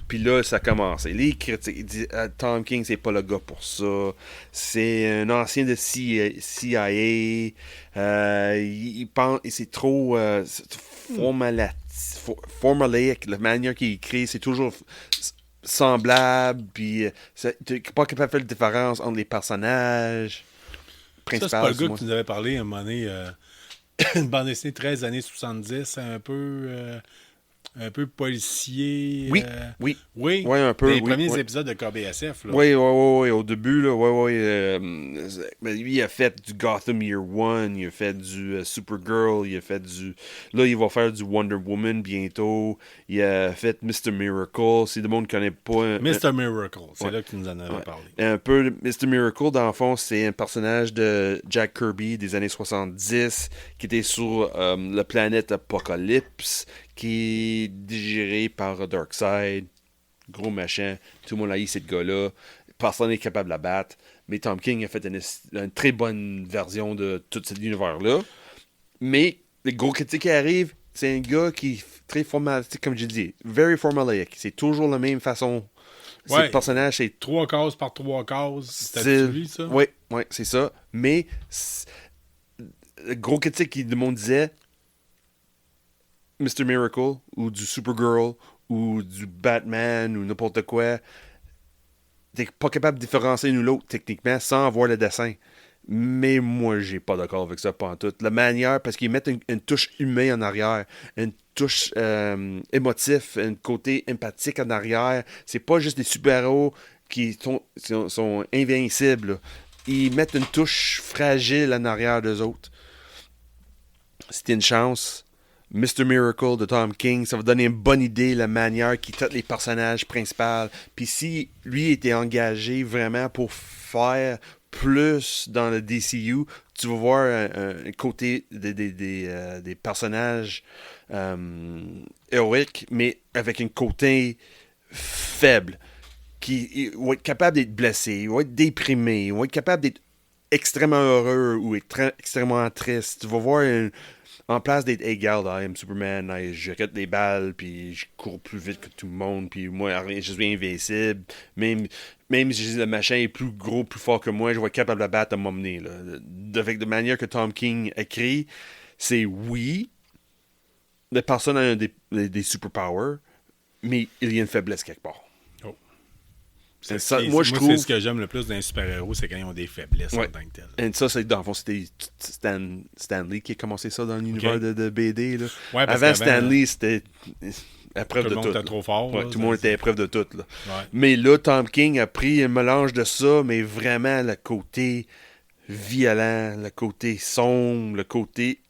Puis là, ça a commencé. Les critiques disent Tom King, c'est pas le gars pour ça. C'est un ancien de CIA. Il pense, c'est trop formulaïque. La manière qu'il écrit, c'est toujours semblable. Puis t'es pas capable de faire la différence entre les personnages principaux. Ça, c'est pas le gars que tu nous avais parlé à un moment donné. Une bande dessinée 13 années 70, un peu policier. Oui, oui. Oui, Ouais, un peu, les oui, premiers ouais. épisodes de KBSF. Là. Oui, au début, là, lui, il a fait du Gotham Year One, il a fait du Supergirl, il a fait là, il va faire du Wonder Woman bientôt, il a fait Mr. Miracle, si le monde ne connaît pas... Mr. Miracle, c'est Ouais. là que tu nous en avais Ouais. parlé. Un peu, Mr. Miracle, dans le fond, c'est un personnage de Jack Kirby des années 70 qui était sur la planète Apocalypse, qui est digéré par Darkseid. Gros machin, tout le monde a eu ce gars-là. Personne n'est capable de la battre. Mais Tom King a fait une très bonne version de tout cet univers-là. Mais les gros critiques qui arrivent, c'est un gars qui est très formalistique, comme je dis. Very formulaic. C'est toujours la même façon. Ouais. Le personnage, c'est 3 cases par 3 cases. style. C'était lui, ça? Oui, c'est ça. Mais le gros critique qui le monde disait Mr. Miracle ou du Supergirl ou du Batman ou n'importe quoi, t'es pas capable de différencier l'un ou l'autre techniquement sans voir le dessin. Mais moi, j'ai pas d'accord avec ça pantoute. La manière, parce qu'ils mettent une touche humaine en arrière, une touche émotif, un côté empathique en arrière. C'est pas juste des super-héros qui sont invincibles. Là. Ils mettent une touche fragile en arrière d'eux autres. C'était une chance. Mr. Miracle de Tom King, ça va donner une bonne idée la manière qu'il traite les personnages principaux. Puis si lui était engagé vraiment pour faire plus dans le DCU, tu vas voir un côté des personnages héroïques, mais avec un côté faible. Qui va être capable d'être blessé, il va être déprimé, il va être capable d'être extrêmement heureux ou extrêmement triste. Tu vas voir En place d'être égal, I am Superman, je jette des balles, puis je cours plus vite que tout le monde, puis moi, je suis invincible. Même si le machin est plus gros, plus fort que moi, je vais être capable de battre à m'emmener. De manière que Tom King écrit, c'est oui, la personne a des superpowers, mais il y a une faiblesse quelque part. Oh. Moi, je trouve... c'est ce que j'aime le plus d'un super-héros, c'est quand ils ont des faiblesses en tant que tel. Et ça, c'est dans le fond, c'était Stanley qui a commencé ça dans l'univers de BD. Là. Ouais, avant Stanley, c'était épreuve de tout. Tout le monde était trop fort. Ouais, là, tout le monde était épreuve de tout. Là. Ouais. Mais là, Tom King a pris un mélange de ça, mais vraiment le côté violent, le côté sombre, le côté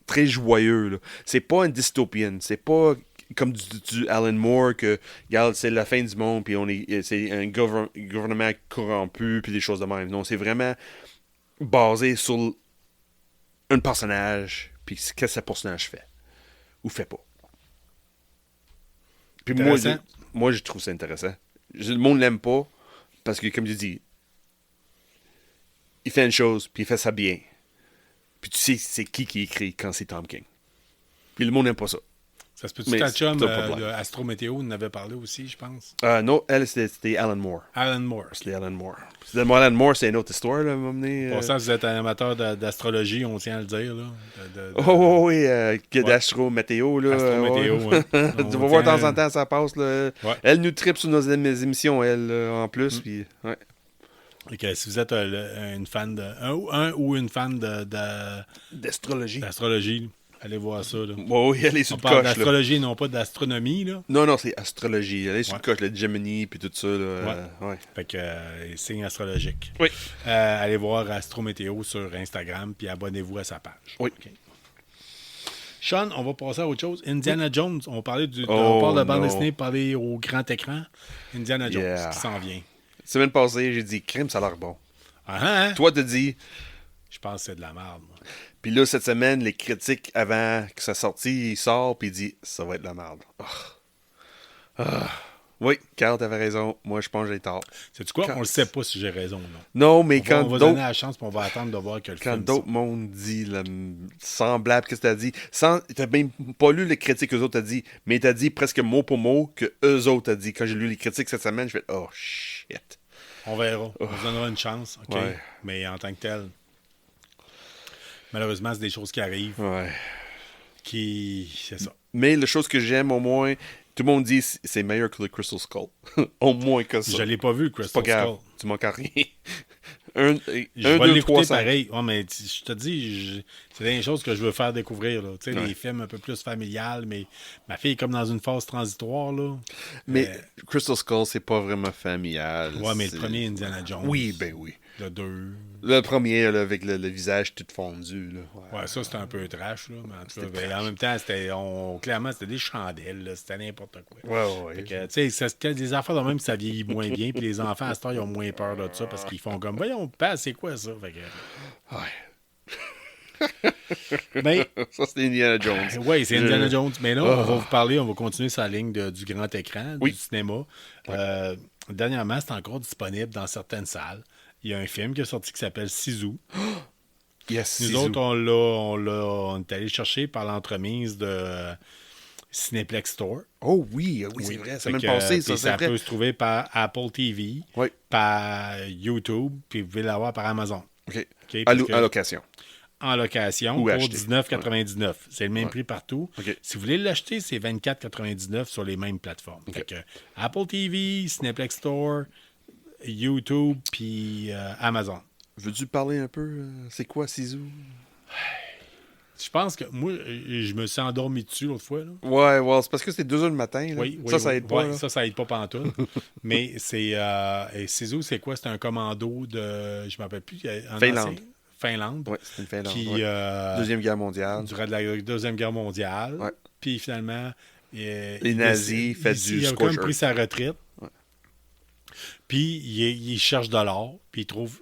très joyeux. Là. C'est pas un dystopian, c'est pas comme du Alan Moore que regarde, c'est la fin du monde puis c'est un gouvernement corrompu puis des choses de même. Non, c'est vraiment basé sur un personnage puis ce que ce personnage fait ou fait pas. Puis moi je trouve ça intéressant. Le monde l'aime pas parce que comme tu dis, il fait une chose puis il fait ça bien. Puis tu sais c'est qui écrit quand c'est Tom King. Puis le monde n'aime pas ça. Ça se peut-tu ta chum de Astro Météo en avait parlé aussi, je pense? Non, elle, c'était Alan Moore. Alan Moore. C'était Alan Moore. Alan Moore, c'est une autre histoire, là, m'amener. Pour ça, vous êtes un amateur d'astrologie, on tient à le dire, là. Oui, d'Astro Météo, là. Astro Météo, ouais. Tu vas voir de temps en temps, ça passe, là. Ouais. Elle nous tripe sur nos émissions, elle, en plus, puis... Ouais. Okay, si vous êtes une fan un ou une fan d'astrologie, allez voir ça. Là. Oui, elle est sur on le parle coche. d'astrologie, non pas d'astronomie. Là. Non, c'est astrologie. Elle est sur le coche, le Gemini, puis tout ça. Là, ouais. Fait que signe astrologique. Oui. Allez voir Astro Météo sur Instagram, puis abonnez-vous à sa page. Oui. Okay. Sean, on va passer à autre chose. Indiana Jones, on parle de bande dessinée, parler au grand écran. Indiana Jones, qui s'en vient. La semaine passée, j'ai dit, crime, ça a l'air bon. Hein? Toi, t'as dit... Je pense que c'est de la merde, moi. Puis là, cette semaine, les critiques, avant que ça sorte, il sort, puis il dit, ça va être de la merde. Oui, Carl, t'avais raison. Moi, je pense que j'ai tort. Sais-tu quoi? On ne sait pas si j'ai raison ou non. Non, mais on va donner la chance, puis on va attendre de voir que le film quand d'autres mondes disent le semblable, qu'est-ce que t'as dit? T'as même pas lu les critiques que eux autres t'as dit, mais t'as dit presque mot pour mot que eux autres t'as dit. Quand j'ai lu les critiques cette semaine, je fais, oh, shit. On verra. On se donnera une chance, OK? Ouais. Mais en tant que tel, malheureusement, c'est des choses qui arrivent. Ouais. C'est ça. Mais la chose que j'aime, au moins, tout le monde dit c'est meilleur que le Crystal Skull. Au moins que ça. Je l'ai pas vu, Crystal Skull. Skull. Tu manques à rien. Je vais l'écouter pareil. Ouais, mais je te dis, c'est des choses que je veux faire découvrir. Là. Tu sais, des films un peu plus familiales, mais ma fille est comme dans une phase transitoire. Là. Mais Crystal Skull, c'est pas vraiment familial. Ouais, mais le premier Indiana Jones. Oui, ben oui. Le 2. Le premier, là, avec le visage tout fondu. Là. Ouais, ça, c'était un peu trash. Là, mais en tout cas, en même temps, clairement, c'était des chandelles. Là, c'était n'importe quoi. Ouais. Tu sais, des affaires de même, ça vieillit moins bien. Puis les enfants, à cette heure, ils ont moins peur de ça parce qu'ils font comme, voyons, c'est quoi ça? Fait que... Mais... ça, c'est Indiana Jones. Oui, c'est Indiana Jones. Mais là, on va vous parler, on va continuer sur la ligne du grand écran, du cinéma. Dernièrement, c'est encore disponible dans certaines salles. Il y a un film qui est sorti qui s'appelle Sisu. Yes, Nous autres, on est allé chercher par l'entremise de Cineplex Store. Oh oui, c'est vrai. Ça m'a passé, ça peut se trouver par Apple TV, par YouTube, puis vous pouvez l'avoir par Amazon. OK. À location. En location ou pour acheter. 19,99. C'est le même prix partout. Okay. Si vous voulez l'acheter, c'est 24,99 sur les mêmes plateformes. Okay. Fait que Apple TV, Cineplex Store, YouTube, puis Amazon. Veux-tu parler un peu? C'est quoi, Sisu? Je pense que moi, je me suis endormi dessus l'autre fois. Là. Ouais, c'est parce que c'était 2h du matin. Là. Oui, ça aide pas. Ouais, ça aide pas pantoute. Mais c'est... Sisu, c'est quoi? C'est un commando de... Je ne me rappelle plus. Finlande. Oui, c'est une Finlande. Qui, Deuxième Guerre mondiale. Durant la Deuxième Guerre mondiale. Ouais. Puis finalement... les nazis font du il a quand même pris sa retraite. Ouais. Puis il cherche de l'or. Puis il trouve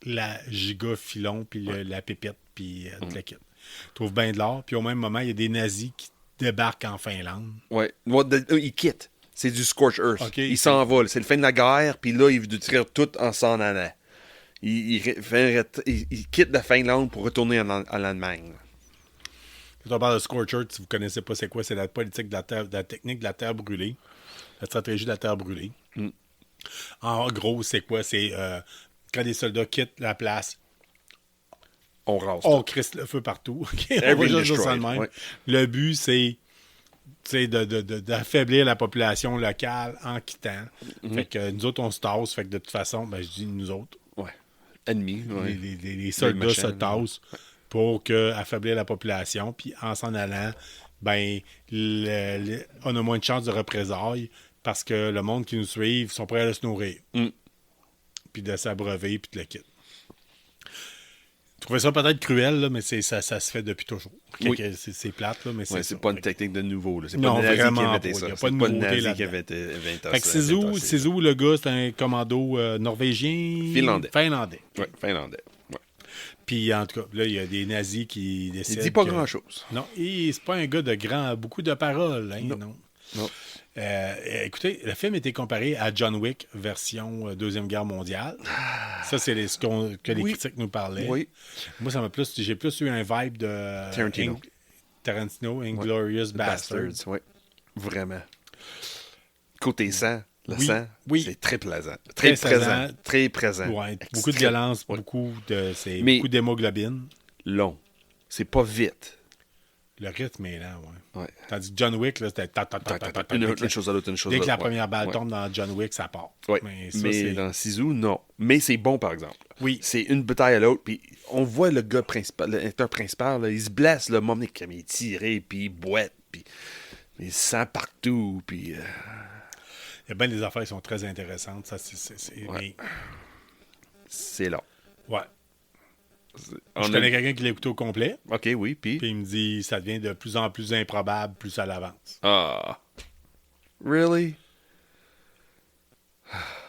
la giga filon, puis la pépite, puis toute la kit. Il trouve bien de l'or. Puis au même moment, il y a des nazis qui débarquent en Finlande. Oui. Il quitte. C'est du Scorched Earth. Okay, il s'envole. C'est le fin de la guerre. Puis là, il veut détruire tout en s'en allant. Il quitte la Finlande pour retourner en Allemagne. Quand on parle de Scorcher, si vous ne connaissez pas c'est quoi, c'est la politique de la technique de la terre brûlée. La stratégie de la terre brûlée. En gros, c'est quoi? C'est quand des soldats quittent la place, On rase. on crisse le feu partout. OK? On va Every juste dire ça de destroyed, même. ouais. Le but, c'est d'affaiblir la population locale en quittant. Fait que nous autres, on se tasse. Fait que de toute façon, ben, je dis nous autres. Ouais. Ennemis. Ouais. Les soldats méchants, se là. tassent pour affaiblir la population. Puis en s'en allant, ben, on a moins de chances de représailles parce que le monde qui nous suit sont prêts à se nourrir. Puis de s'abreuver, puis de le quitter. Je trouvais ça peut-être cruel, là, mais ça se fait depuis toujours. Oui. C'est plate, là, mais c'est C'est ça. pas une technique de nouveau. Là. C'est Non, pas le nazi qui vraiment a inventé pas. ça. Il y a pas C'est de pas le nouveauté nazi qui là-dedans. avait inventé ça. Fait que Sisu, le gars, c'est un commando norvégien. Finlandais. Ouais, finlandais. Ouais. Puis en tout cas, là, il y a des nazis qui décident. Il dit pas que- grand-chose. Non, c'est pas un gars de beaucoup de paroles. Hein, non. Non. Écoutez, le film était comparé à John Wick version Deuxième Guerre mondiale. Ça, c'est que les Oui. critiques nous parlaient. Oui. Moi, j'ai plus eu un vibe de Tarantino, Inglourious Basterds. Oui. Vraiment. Côté sang, le Oui. sang, Oui. c'est très plaisant. Très Très présent. présent. Très présent. Ouais, beaucoup de Extrême. violence, Ouais. beaucoup d'hémoglobine. Long. C'est pas vite. Le rythme est lent, ouais. Ouais. Tandis que John Wick, là, c'était Une chose à l'autre, une chose à Dès l'autre. que la ouais. première balle Ouais. tombe dans John Wick, ça part. Ouais. Mais Mais, ça, c'est... dans Sisu, non. Mais c'est bon, par exemple. Oui. C'est une bataille à l'autre, puis on voit le gars principal, l'acteur principal, là, il se blesse, le moment comme il est tiré, puis il boite, puis il sent partout, puis... Il y a bien des affaires qui sont très intéressantes. Ça, Ouais. mais- c'est là. ouais. On Je a- connais quelqu'un qui l'a écouté au complet, OK, oui, puis... puis il me dit ça devient de plus en plus improbable plus ça l'avance. Ah. Really?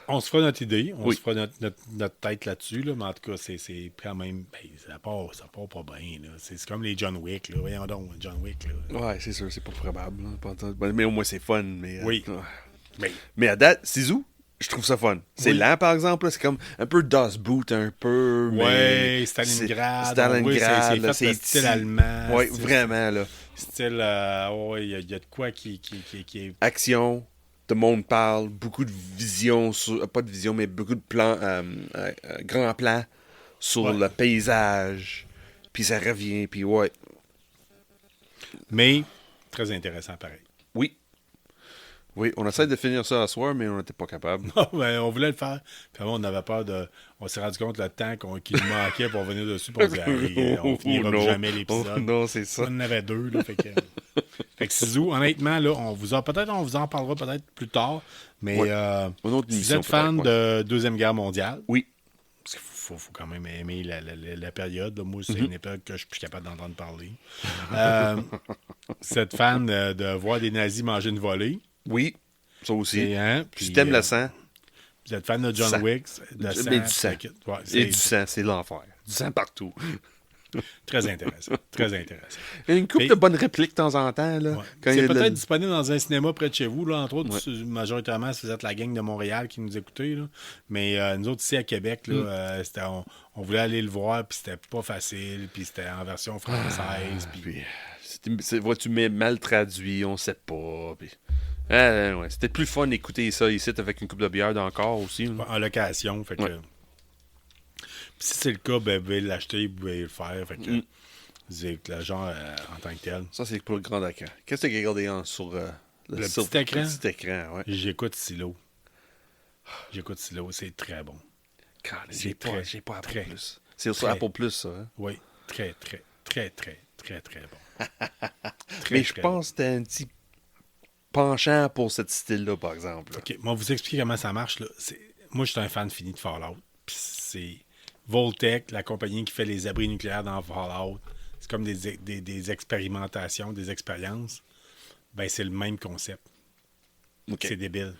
On se fera notre idée, on Oui. se fera notre tête là-dessus, là, mais en tout cas, c'est quand même... Ben, ça part pas bien. Là. C'est comme les John Wick. Là. Voyons donc, John Wick. Là. Ouais, c'est sûr, c'est pas probable. Là, pas tant- mais au moins, c'est fun. Mais, Oui. ouais. Ben, Mais à date, Sisu, je trouve ça fun. C'est Oui. lent, par exemple. là, C'est comme un peu Das Boot, un peu. ouais, mais Stalingrad. Stalingrad, Oui, c'est là, fait de style petit. allemand. Ouais, style- vraiment, là. Style... ouais, il y a de quoi qui est... Action, tout le monde parle, beaucoup de visions, pas de vision, mais beaucoup de plans, grands plans sur Ouais. le paysage. Puis ça revient, puis ouais. Mais très intéressant, pareil. Oui. Oui, on essaie de finir ça à soir, mais on n'était pas capable. Non, ben, on voulait le faire. Puis avant, on avait peur de... On s'est rendu compte le temps qu'il nous manquait pour venir dessus. Puis on disait, hey, on finira non. jamais l'épisode. Oh, non, c'est ça. On en avait deux. Là, fait que Sisu, honnêtement, là, on vous en parlera peut-être plus tard. Mais Ouais. Une autre si vous émission, êtes fan peut-être, de Deuxième Guerre mondiale, Oui. parce qu'il faut quand même aimer la période. Là. Moi, c'est une époque que je suis plus capable d'entendre parler. Si vous êtes fan de voir des nazis manger une volée, Oui. Ça aussi. c'est, hein, Puis puis, t'aimes le sang. vous êtes fan de John Sang. Wick, de Mais sang, du sang. ouais, Et c'est du sang, c'est l'enfer. Du sang partout. très intéressant. Très intéressant. Il y a une couple Mais- de bonnes répliques de temps en temps. Là, Ouais. quand il y C'est a peut-être le- disponible dans un cinéma près de chez vous, là, entre autres, Ouais. majoritairement si vous êtes la gang de Montréal qui nous écoutez. Là. Mais nous autres, ici à Québec, là, on voulait aller le voir, puis c'était pas facile, puis c'était en version française. puis- Puis, vois-tu, mais mal traduit, on sait pas. Puis... ouais, c'était plus fun d'écouter ça ici avec une coupe de bière dans le corps aussi. là. en location. Fait que, Ouais. Puis si c'est le cas, ben, vous pouvez l'acheter, vous pouvez le faire. Fait que, vous êtes le genre en tant que tel. Ça, c'est pour le grand écran. Qu'est-ce que tu as regardé sur Le sur- petit écran? Le petit écran, ouais. J'écoute Silo. C'est très bon. J'ai pas Apple très, Plus. C'est sur très- Apple Plus, ça. Hein? Oui, très bon. Mais je pense que t'as un petit penchant pour ce style-là, par exemple. là. OK, moi, vous expliquer comment ça marche. Là. Moi, je suis un fan fini de Fallout. Puis c'est Voltec, la compagnie qui fait les abris nucléaires dans Fallout. C'est comme des expérimentations, des expériences. Ben, c'est le même concept. OK. C'est débile.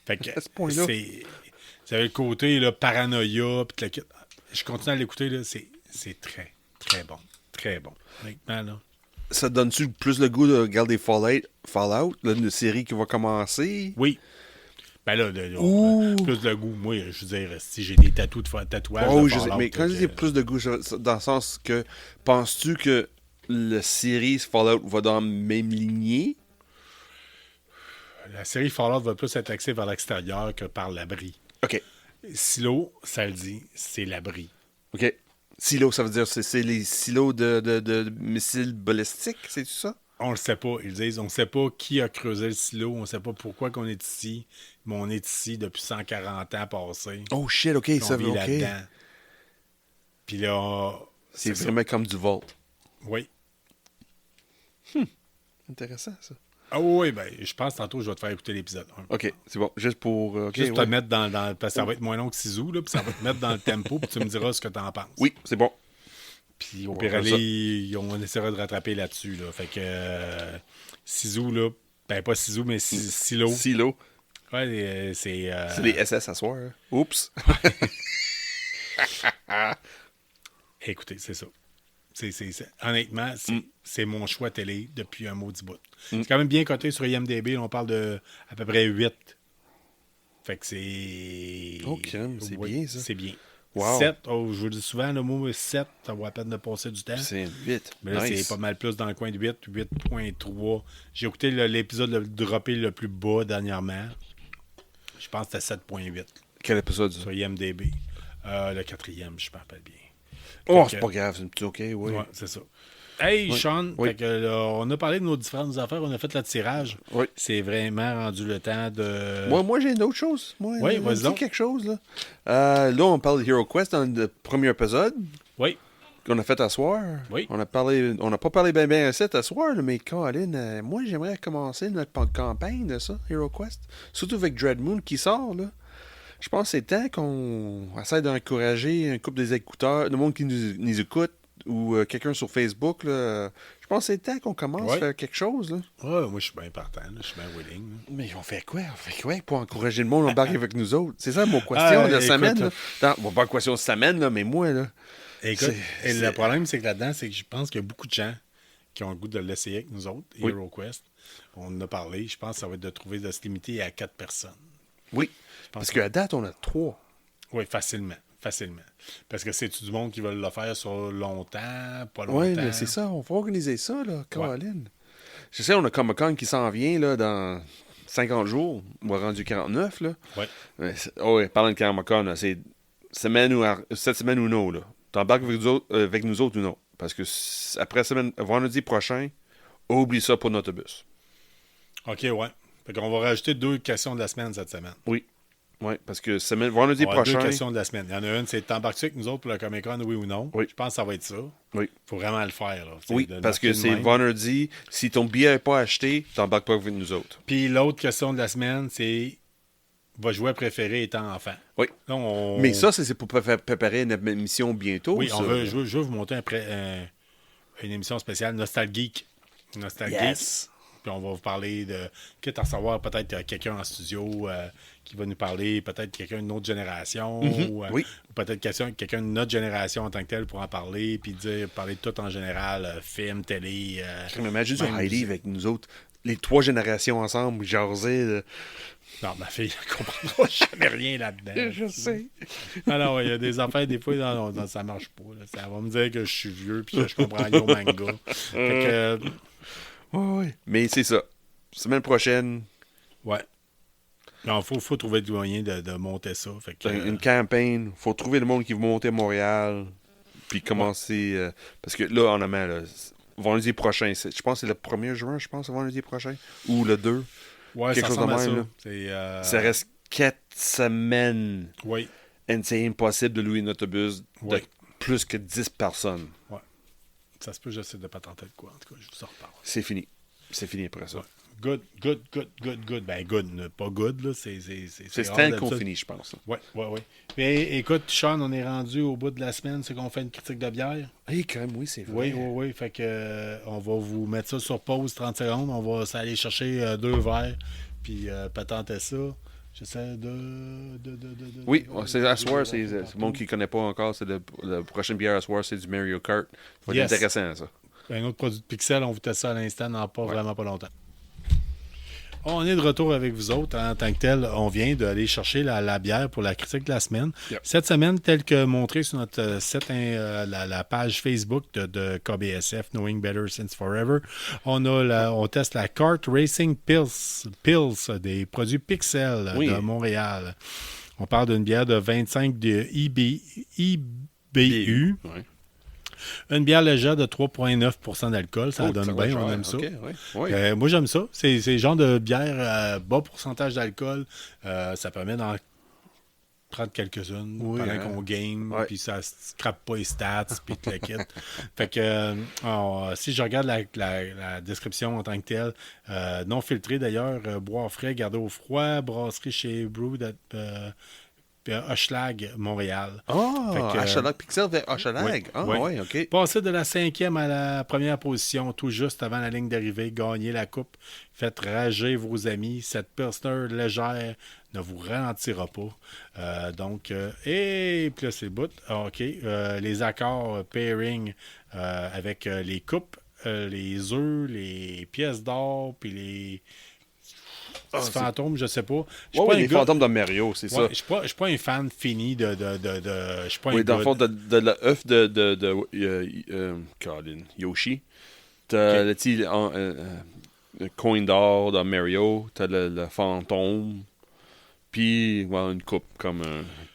Fait que À ce point-là. vous avez le côté là, paranoïa. Puis je continue à l'écouter. Là, c'est très, très bon. Très bon. Honnêtement, là. Ça te donne-tu plus le goût de regarder Fallout, là, une série qui va commencer? Oui. Ben là, Ouh. plus le goût. Moi, je veux dire, si j'ai des tatouages Oh, de je sais, Fallout, mais quand je dis plus de goût, dans le sens que, penses-tu que la série Fallout va dans la même lignée. La série Fallout va plus être axée vers l'extérieur que par l'abri. OK. Silo, ça le dit, c'est l'abri. OK. Silo, ça veut dire c'est les silos de missiles balistiques, c'est ça? On le sait pas. Ils disent, on ne sait pas qui a creusé le silo, on ne sait pas pourquoi qu'on est ici, mais on est ici depuis 140 ans passés. Oh shit, OK, Puis ça on vit OK. là-dedans. Puis là, C'est ça. vraiment comme du Vault. Oui. Intéressant, ça. Ah oui, ben, je pense tantôt je vais te faire écouter l'épisode 1. OK, c'est bon. Juste pour... OK, Juste te ouais. mettre dans parce que ça va être moins long que Sisu, là, puis ça va te mettre dans le tempo, puis tu me diras ce que tu en penses. Oui, c'est bon. Puis au On pire va faire aller, on essaiera de rattraper là-dessus. Là. Fait que Sisu, là, ben pas Sisu, mais Silo. Silo. Ouais, c'est. C'est les SS à soir. Hein. Oups. Écoutez, c'est ça. Honnêtement, c'est mon choix télé depuis un maudit bout. C'est quand même bien coté sur IMDb. On parle de à peu près 8. Fait que c'est. OK, c'est Oui, bien, ça. C'est bien. Wow. 7, je vous le dis souvent, le mot 7, ça vaut la peine de passer du temps. C'est 8. Mais là, Nice. c'est pas mal plus dans le coin de 8, 8.3. J'ai écouté l'épisode droppé le plus bas dernièrement. Je pense que c'était 7.8 Quel épisode, ça? sur IMDb. Le quatrième, je me rappelle bien. Oh, Fait c'est que- pas grave, c'est un petit OK, oui. Ouais, c'est ça. Hey, Oui. Sean, Oui. fait que, là, on a parlé de nos différentes affaires, on a fait le tirage. Oui. C'est vraiment rendu le temps de... Moi j'ai une autre chose. Moi, Oui, j'ai vas-y donc. quelque chose, là. Là, on parle de Hero Quest dans le premier épisode Oui, qu'on a fait à soir. Oui. On n'a pas parlé bien assez à soir, là, mais Colin, moi, j'aimerais commencer notre campagne de ça, Hero Quest. Surtout avec Dread Moon qui sort, là. Je pense que c'est temps qu'on essaie d'encourager un couple des écouteurs, le monde qui nous écoute, ou quelqu'un sur Facebook, là. Je pense que c'est temps qu'on commence Ouais. à faire quelque chose, là. ouais, moi je suis bien partant, là, je suis bien willing. là. Mais on fait quoi? On fait quoi pour encourager le monde à embarquer avec nous autres? C'est ça mon question de la écoute, semaine. Là. Bon, pas une question de semaine, là, mais moi, là. Écoute, C'est- et le problème, c'est que là-dedans, c'est que je pense qu'il y a beaucoup de gens qui ont le goût de l'essayer avec nous autres, Oui. Hero Quest. On en a parlé, je pense que ça va être de se limiter à 4 personnes. Oui. pense Parce qu'à date, on a 3. Oui, facilement. Parce que c'est-tu du monde qui veut le faire sur longtemps, pas longtemps? Oui, c'est ça. On va organiser ça, là, Caroline. Je sais, on a Comic-Con qui s'en vient, là, dans 50 jours. On va rendu 49, là. Ouais. Oui, parlant de Comic-Con, là, c'est cette semaine ou non, là. T'embarques avec nous autres ou non? Parce que après vendredi prochain, oublie ça pour notre bus. OK, ouais. Fait qu'on va rajouter 2 questions de la semaine cette semaine. Oui. Oui, parce que vendredi On va avoir 2 prochain. questions de la semaine. Il y en a une, c'est t'embarques-tu avec nous autres pour le Comic-Con, oui ou non? Oui. Je pense que ça va être ça. Oui. Faut vraiment le faire. Là. Oui, De parce que marquer de c'est même. vendredi. Si ton billet n'est pas acheté, t'embarques pas avec nous autres. Puis l'autre question de la semaine, c'est votre jouet préféré étant enfant. Oui. Là, on- Mais ça, c'est pour préparer notre émission bientôt. Oui, ça. je veux vous monter une émission spéciale Nostalgeek. Nostalgeek. Yes. Puis on va vous parler de. Quitte à savoir peut-être quelqu'un en studio qui va nous parler, peut-être quelqu'un d'une autre génération, ou oui. peut-être quelqu'un de notre génération en tant que tel pour en parler, puis parler de tout en général, film, télé. Imagine sur même Heidi musique. avec nous autres. Les 3 générations ensemble, jaser. là. Non, ma fille ne comprendra jamais rien là-dedans. Je sais. Alors, il y a des affaires, des fois, ça marche pas. Là. Ça va me dire que je suis vieux puis que je comprends rien au manga. Fait que, Ouais. Mais c'est ça. Semaine prochaine, ouais. Non, faut trouver du moyen de monter ça. Fait que, une campagne. Faut trouver le monde qui veut monter à Montréal. Puis commencer. Parce que là, honnêtement, là, vendredi prochain, je pense que c'est le 1er juin, vendredi prochain. Ou le 2. ouais, quelque ça chose de ressemble à même, ça. là. C'est, Ça reste 4 semaines. Oui, Et c'est impossible de louer un autobus de Ouais. plus que 10 personnes. ouais. Ça se peut, j'essaie de pas tenter de quoi. En tout cas, je vous en reparle. C'est fini. C'est fini après ça. Ouais. Good. Ben, good, pas good, là. C'est C'est hors temps de qu'on ça. finit, je pense. Ouais. Mais écoute, Sean, on est rendu au bout de la semaine, c'est qu'on fait une critique de bière. Hey, quand même, oui, c'est vrai. Oui. Fait que on va vous mettre ça sur pause 30 secondes. On va aller chercher 2 verres, puis patenter ça. J'essaie Oui, c'est à soir, c'est le monde qui ne connaît pas encore, c'est le prochain bière à soir, c'est du Mario Kart. Ça va être Yes. intéressant, ça. Un autre produit de Pixel, on vous teste ça à l'instant dans vraiment pas longtemps. On est de retour avec vous autres en tant que tel. On vient d'aller chercher la bière pour la critique de la semaine. Yep. Cette semaine, tel que montré sur notre site, la page Facebook de KBSF, Knowing Better Since Forever, on teste la Kart Racing Pills des produits Pixel Oui. de Montréal. On parle d'une bière de 25 de IBU. Ouais. Une bière légère de 3,9 % d'alcool. Ça donne va bien, on cher. aime ça. Ok, ouais. Moi, j'aime ça. C'est le genre de bière bas pourcentage d'alcool. Ça permet d'en prendre quelques-unes pendant qu'on game, Ouais. puis ça ne scrape pas les stats, puis tout le kit. Fait que si je regarde la description en tant que telle, non filtré d'ailleurs, boire frais, garder au froid, brasserie chez Brew Hochelag, Montréal. Fait que, Hochelag Pixel vers Hochelag. oui. Ouais, ok. Passer de la 5e à la première position, tout juste avant la ligne d'arrivée, gagner la coupe, faites rager vos amis. Cette Pilsner légère ne vous ralentira pas. Et puis là, c'est le bout. OK. Les accords pairing avec les coupes, les œufs, les pièces d'or, puis les petits fantômes, je sais pas. Je suis pas un les gars- fantômes de Mario, c'est ça. Ouais, je suis pas un fan fini de. Je suis pas un Oui, dans gars le fond, de la œuf de Colin, Yoshi. T'as le petit le coin d'or de Mario. T'as le fantôme. Puis, une coupe comme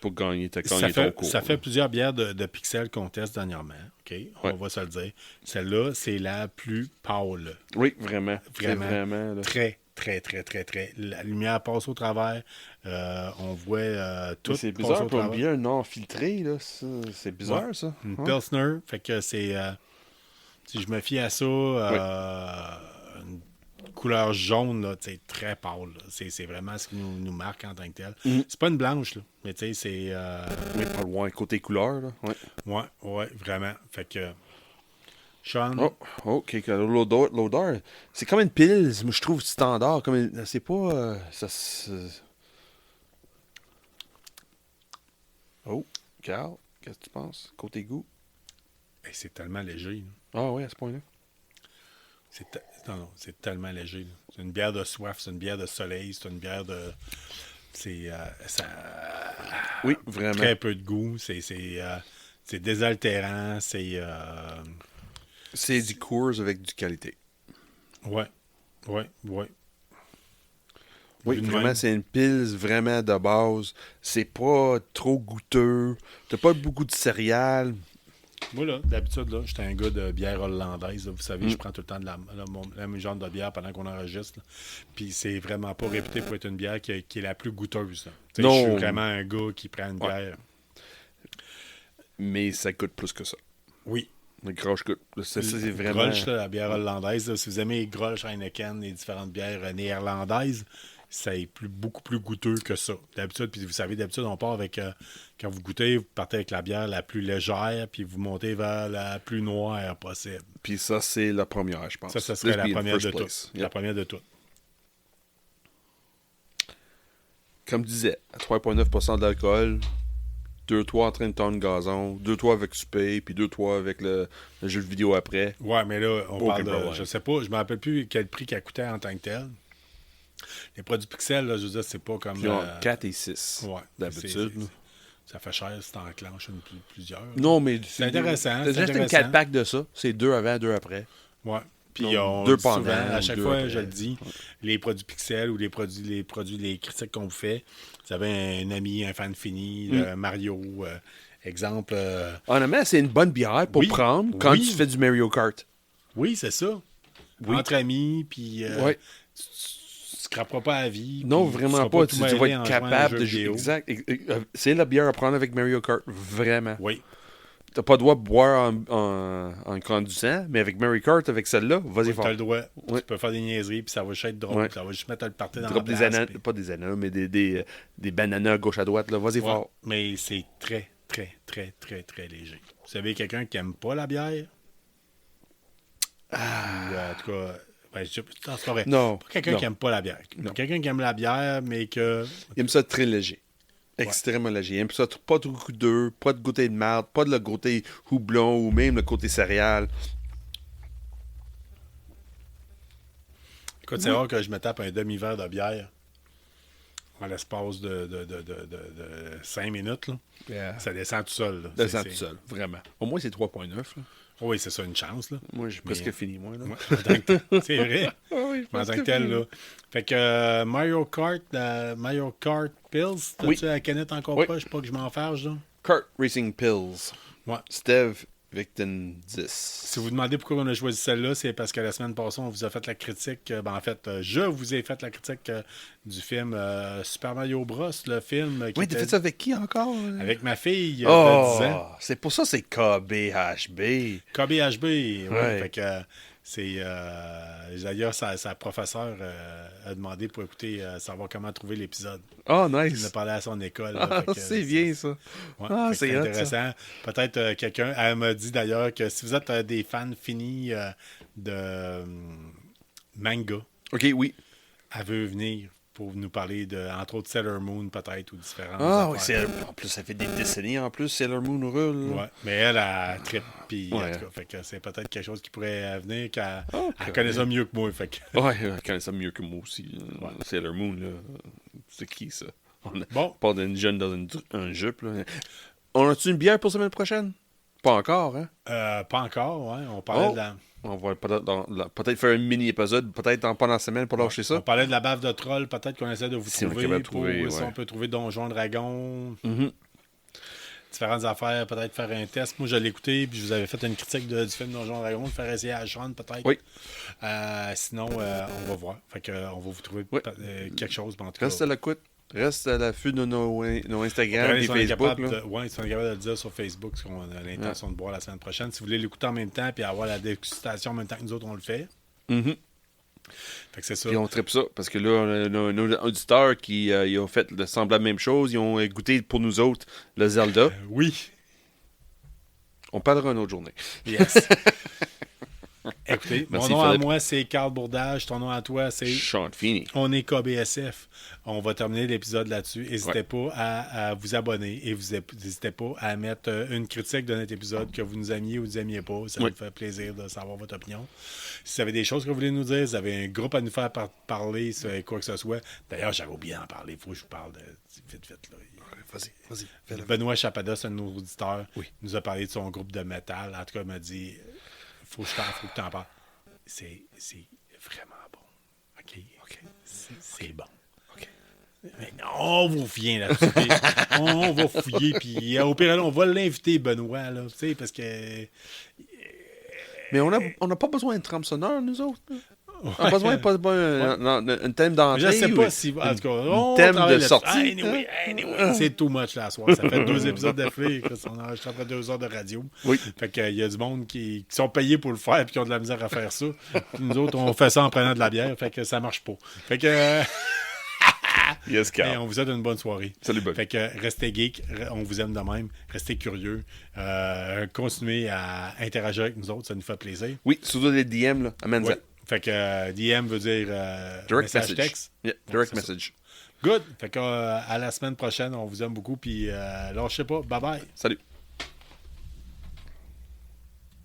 pour gagner. T'as gagné ton cours. Ça fait plusieurs bières de Pixel qu'on teste dernièrement. OK? On Ouais. va se le dire. Celle-là, c'est la plus pâle. Oui, vraiment. C'est Vraiment. vraiment là. Très, très, très, très, très. La lumière passe au travers. On voit tout. C'est passer bizarre au pour une travers. bière non filtrée, là. C'est bizarre, Ouais. ça. Une Ouais. Pilsner. Fait que c'est. Si je me fie à ça, une couleur jaune, là, très pâle. Là. C'est vraiment ce qui nous marque en tant que tel. C'est pas une blanche, là, mais tu sais, c'est. Mais pas loin, côté couleur, là. Ouais. Ouais, vraiment. Fait que. Sean, Oh, ok. L'odeur, c'est comme une pile, moi, je trouve standard. C'est pas. Oh, Carl, qu'est-ce que tu penses? Côté goût? hey, c'est tellement léger. Là. Ah oui, à ce point-là. Non, c'est tellement léger. Là. C'est une bière de soif, c'est une bière de soleil, c'est une bière de. Ça Oui, vraiment. très peu de goût, c'est désaltérant, c'est. C'est du Coors avec du qualité. Ouais. Oui, Vu de vraiment, même. c'est une pile vraiment de base. C'est pas trop goûteux. T'as pas beaucoup de céréales. Moi, là, d'habitude, là, j'étais un gars de bière hollandaise. Là. Vous savez, je prends tout le temps la même genre de bière pendant qu'on enregistre. Là. Puis c'est vraiment pas réputé pour être une bière qui est la plus goûteuse. Là. Tu sais, Non. je suis vraiment un gars qui prend une bière. Mais ça coûte plus que ça. Oui. Le Grolsch coûte. C'est vraiment. Grolsch, là, la bière hollandaise. Là, si vous aimez Grolsch, Heineken, les différentes bières néerlandaises, c'est beaucoup plus goûteux que ça. D'habitude, puis vous savez, d'habitude, on part avec, quand vous goûtez, vous partez avec la bière la plus légère, puis vous montez vers la plus noire possible. Puis ça, c'est la première, je pense. Ça serait la This be in première first de place. toutes. Yep. La première de toutes. Comme je disais, à 3,9% d'alcool, 2-3 en train de tendre gazon, 2-3 avec souper, puis 2-3 avec le jeu de vidéo après. Ouais, mais là, on Aucun parle de. problème. Je sais pas, je me rappelle plus quel prix qu'elle coûtait en tant que tel. Les produits Pixel, là, je veux dire, c'est pas comme. Puis 4 et 6, Ouais. d'habitude. Ça fait cher si t'enclenches plusieurs. là. Non, mais C'est intéressant. T'as c'est juste une intéressant. 4-pack de ça. C'est 2 avant, 2 après. Ouais. Puis Donc, on deux le dit souvent, pendant, à chaque deux fois, après. je le dis, les produits Pixel ou les critiques qu'on vous fait, vous avez un ami, un fan fini, Mario, exemple. Honnêtement, c'est une bonne bière pour Oui. prendre quand Oui. tu fais du Mario Kart. Oui, c'est ça. Oui. Entre amis, puis Ouais. tu scraperas pas à vie. Non, puis vraiment seras pas. tout Tu vas mêlé être en jouant à un capable jeu de vidéo. jouer. Exact. C'est la bière à prendre avec Mario Kart. Vraiment. Oui. T'as pas le droit de boire en conduisant, mais avec Mario Kart, avec celle-là, vas-y Tu as fort. le droit. Ouais. Tu peux faire des niaiseries, puis ça va juste être drôle. Ouais. Ça va juste mettre le party dans Drop la des place. ananas, puis- pas des ananas, mais des bananas à gauche à droite, là. Vas-y Ouais. fort. Mais c'est très, très, très, très, très léger. Vous savez, quelqu'un qui aime pas la bière? Ou, en tout cas, ben, c'est pas vrai. Non. Pas quelqu'un non. qui aime pas la bière. Non. Quelqu'un qui aime la bière, mais que. Il aime ça très léger. Extrêmement léger. Il aime ça pas trop goûteux, pas de goûter de merde, pas de le côté houblon ou même le côté céréales. Écoute, c'est rare que je me tape un demi-verre de bière en l'espace de 5 minutes. Là. Yeah. Ça descend tout seul. Là. Descend tout seul, vraiment. Au moins, c'est 3,9. Là. Oui, c'est ça, une chance. Là. Moi, j'ai presque fini, moi. Là. Ouais, en tant que- c'est vrai. Oui, En tant que tel, là. Fait que Mario Kart Pills, t'as-tu Oui. la canette encore Oui. proche, pas que je m'en fâche, là? Kart Racing Pills. Ouais. Steve Victon 10. Si vous demandez pourquoi on a choisi celle-là, c'est parce que la semaine passée, on vous a fait la critique. En fait, je vous ai fait la critique du film Super Mario Bros. Le film qui Oui, t'as était fait ça avec qui encore? avec ma fille de 10 Oh, ans. c'est pour ça que c'est KBHB. KBHB. Ouais. Ouais. Fait que c'est. D'ailleurs, sa professeure a demandé pour écouter, savoir comment trouver l'épisode. Oh, Il en a nice. parlé à son école. là. Ah, Fait que, c'est bien, ça. Ouais, Ah, fait que c'est hot, intéressant. Peut-être quelqu'un, elle m'a dit d'ailleurs que si vous êtes des fans finis de manga, OK, oui. elle veut venir pour nous parler de, entre autres, Sailor Moon peut-être ou différentes Ah, oui, affaires. en plus, ça fait des décennies en plus, Sailor Moon roule. Ouais, mais elle a trip, puis en Ouais. tout cas, fait que c'est peut-être quelque chose qui pourrait venir, qu'elle Ok. elle connaît ça mieux que moi. Fait que, Ouais, elle connaît ça mieux que moi aussi. Sailor Moon, là. C'est qui, ça? On a Bon. pas d'une jeune dans un jupe, là. On a-tu une bière pour la semaine prochaine? Pas encore, hein? pas encore, ouais. On parlait Oh. de la. On va peut-être faire un mini-épisode, peut-être pendant la semaine pour lâcher ça. On parlait de la baffe de troll, peut-être qu'on essaie de vous Si on est trouver, capable de pour, trouver, si ouais. on peut trouver Donjon Dragon, Mhm. différentes affaires, peut-être faire un test. Moi, je l'ai écouté, puis je vous avais fait une critique du film Donjon Dragon, de faire essayer à Sean, peut-être. Oui. Sinon, on va voir. Fait que, on va vous trouver Oui. quelque chose, mais en tout cas. Reste à l'écoute. Reste à l'affût de nos Instagram Après, et si on est Facebook. capable là. si on est capable de le dire sur Facebook, ce qu'on a l'intention de boire la semaine prochaine. Si vous voulez l'écouter en même temps et avoir la dégustation en même temps que nous autres, on le fait. Mhm. Fait que c'est ça. Puis on tripe ça, parce que là, on a nos auditeurs qui ils ont fait de semblable même chose. Ils ont goûté pour nous autres le Zelda. Oui. On parlera une autre journée. Yes. Écoutez, Merci, mon nom à Philippe. moi, c'est Carl Bourdage. Ton nom à toi, c'est... Sean Feeney. On est KBSF. On va terminer l'épisode là-dessus. N'hésitez pas à vous abonner et n'hésitez pas à mettre une critique de notre épisode, que vous nous aimiez ou vous aimiez pas. Ça Oui. nous fait plaisir de savoir votre opinion. Si vous avez des choses que vous voulez nous dire, si vous avez un groupe à nous faire parler sur quoi que ce soit. D'ailleurs, j'avais oublié d'en parler. Il faut que je vous parle vite. Là. Vas-y, fais-le. Benoît Chapada, c'est un de nos auditeurs, Oui. nous a parlé de son groupe de métal. En tout cas, il m'a dit faut que tu t'en parles. C'est vraiment bon. OK. C'est bon. OK. Mais non, on va fouiller là-dessus. On va fouiller. Puis au pire, on va l'inviter, Benoît, là, tu sais, parce que. Mais on n'a pas besoin de trame sonore, nous autres. On a Ouais. besoin pas un thème d'entrée. Je sais ou pas si. En tout cas, on thème travaille de là-dessus. sortie. Anyway, c'est too much là, ce soir. Ça fait 2 épisodes d'affilée. On enregistre après 2 heures de radio. Oui. Fait qu'il y a du monde qui sont payés pour le faire et qui ont de la misère à faire ça. Puis nous autres, on fait ça en prenant de la bière. Fait que ça marche pas. Fait que. Yes, Hey, Carl. on vous souhaite une bonne soirée. Salut, Bob. Fait que restez geek, on vous aime de même, restez curieux, continuez à interagir avec nous autres, ça nous fait plaisir. Oui, surtout les DM, là. Amène ça. Ouais. Fait que DM veut dire Direct message message. texte. Yeah, direct c'est ça. message. Good. Fait que à la semaine prochaine, on vous aime beaucoup, puis lâchez pas. Bye bye. Salut.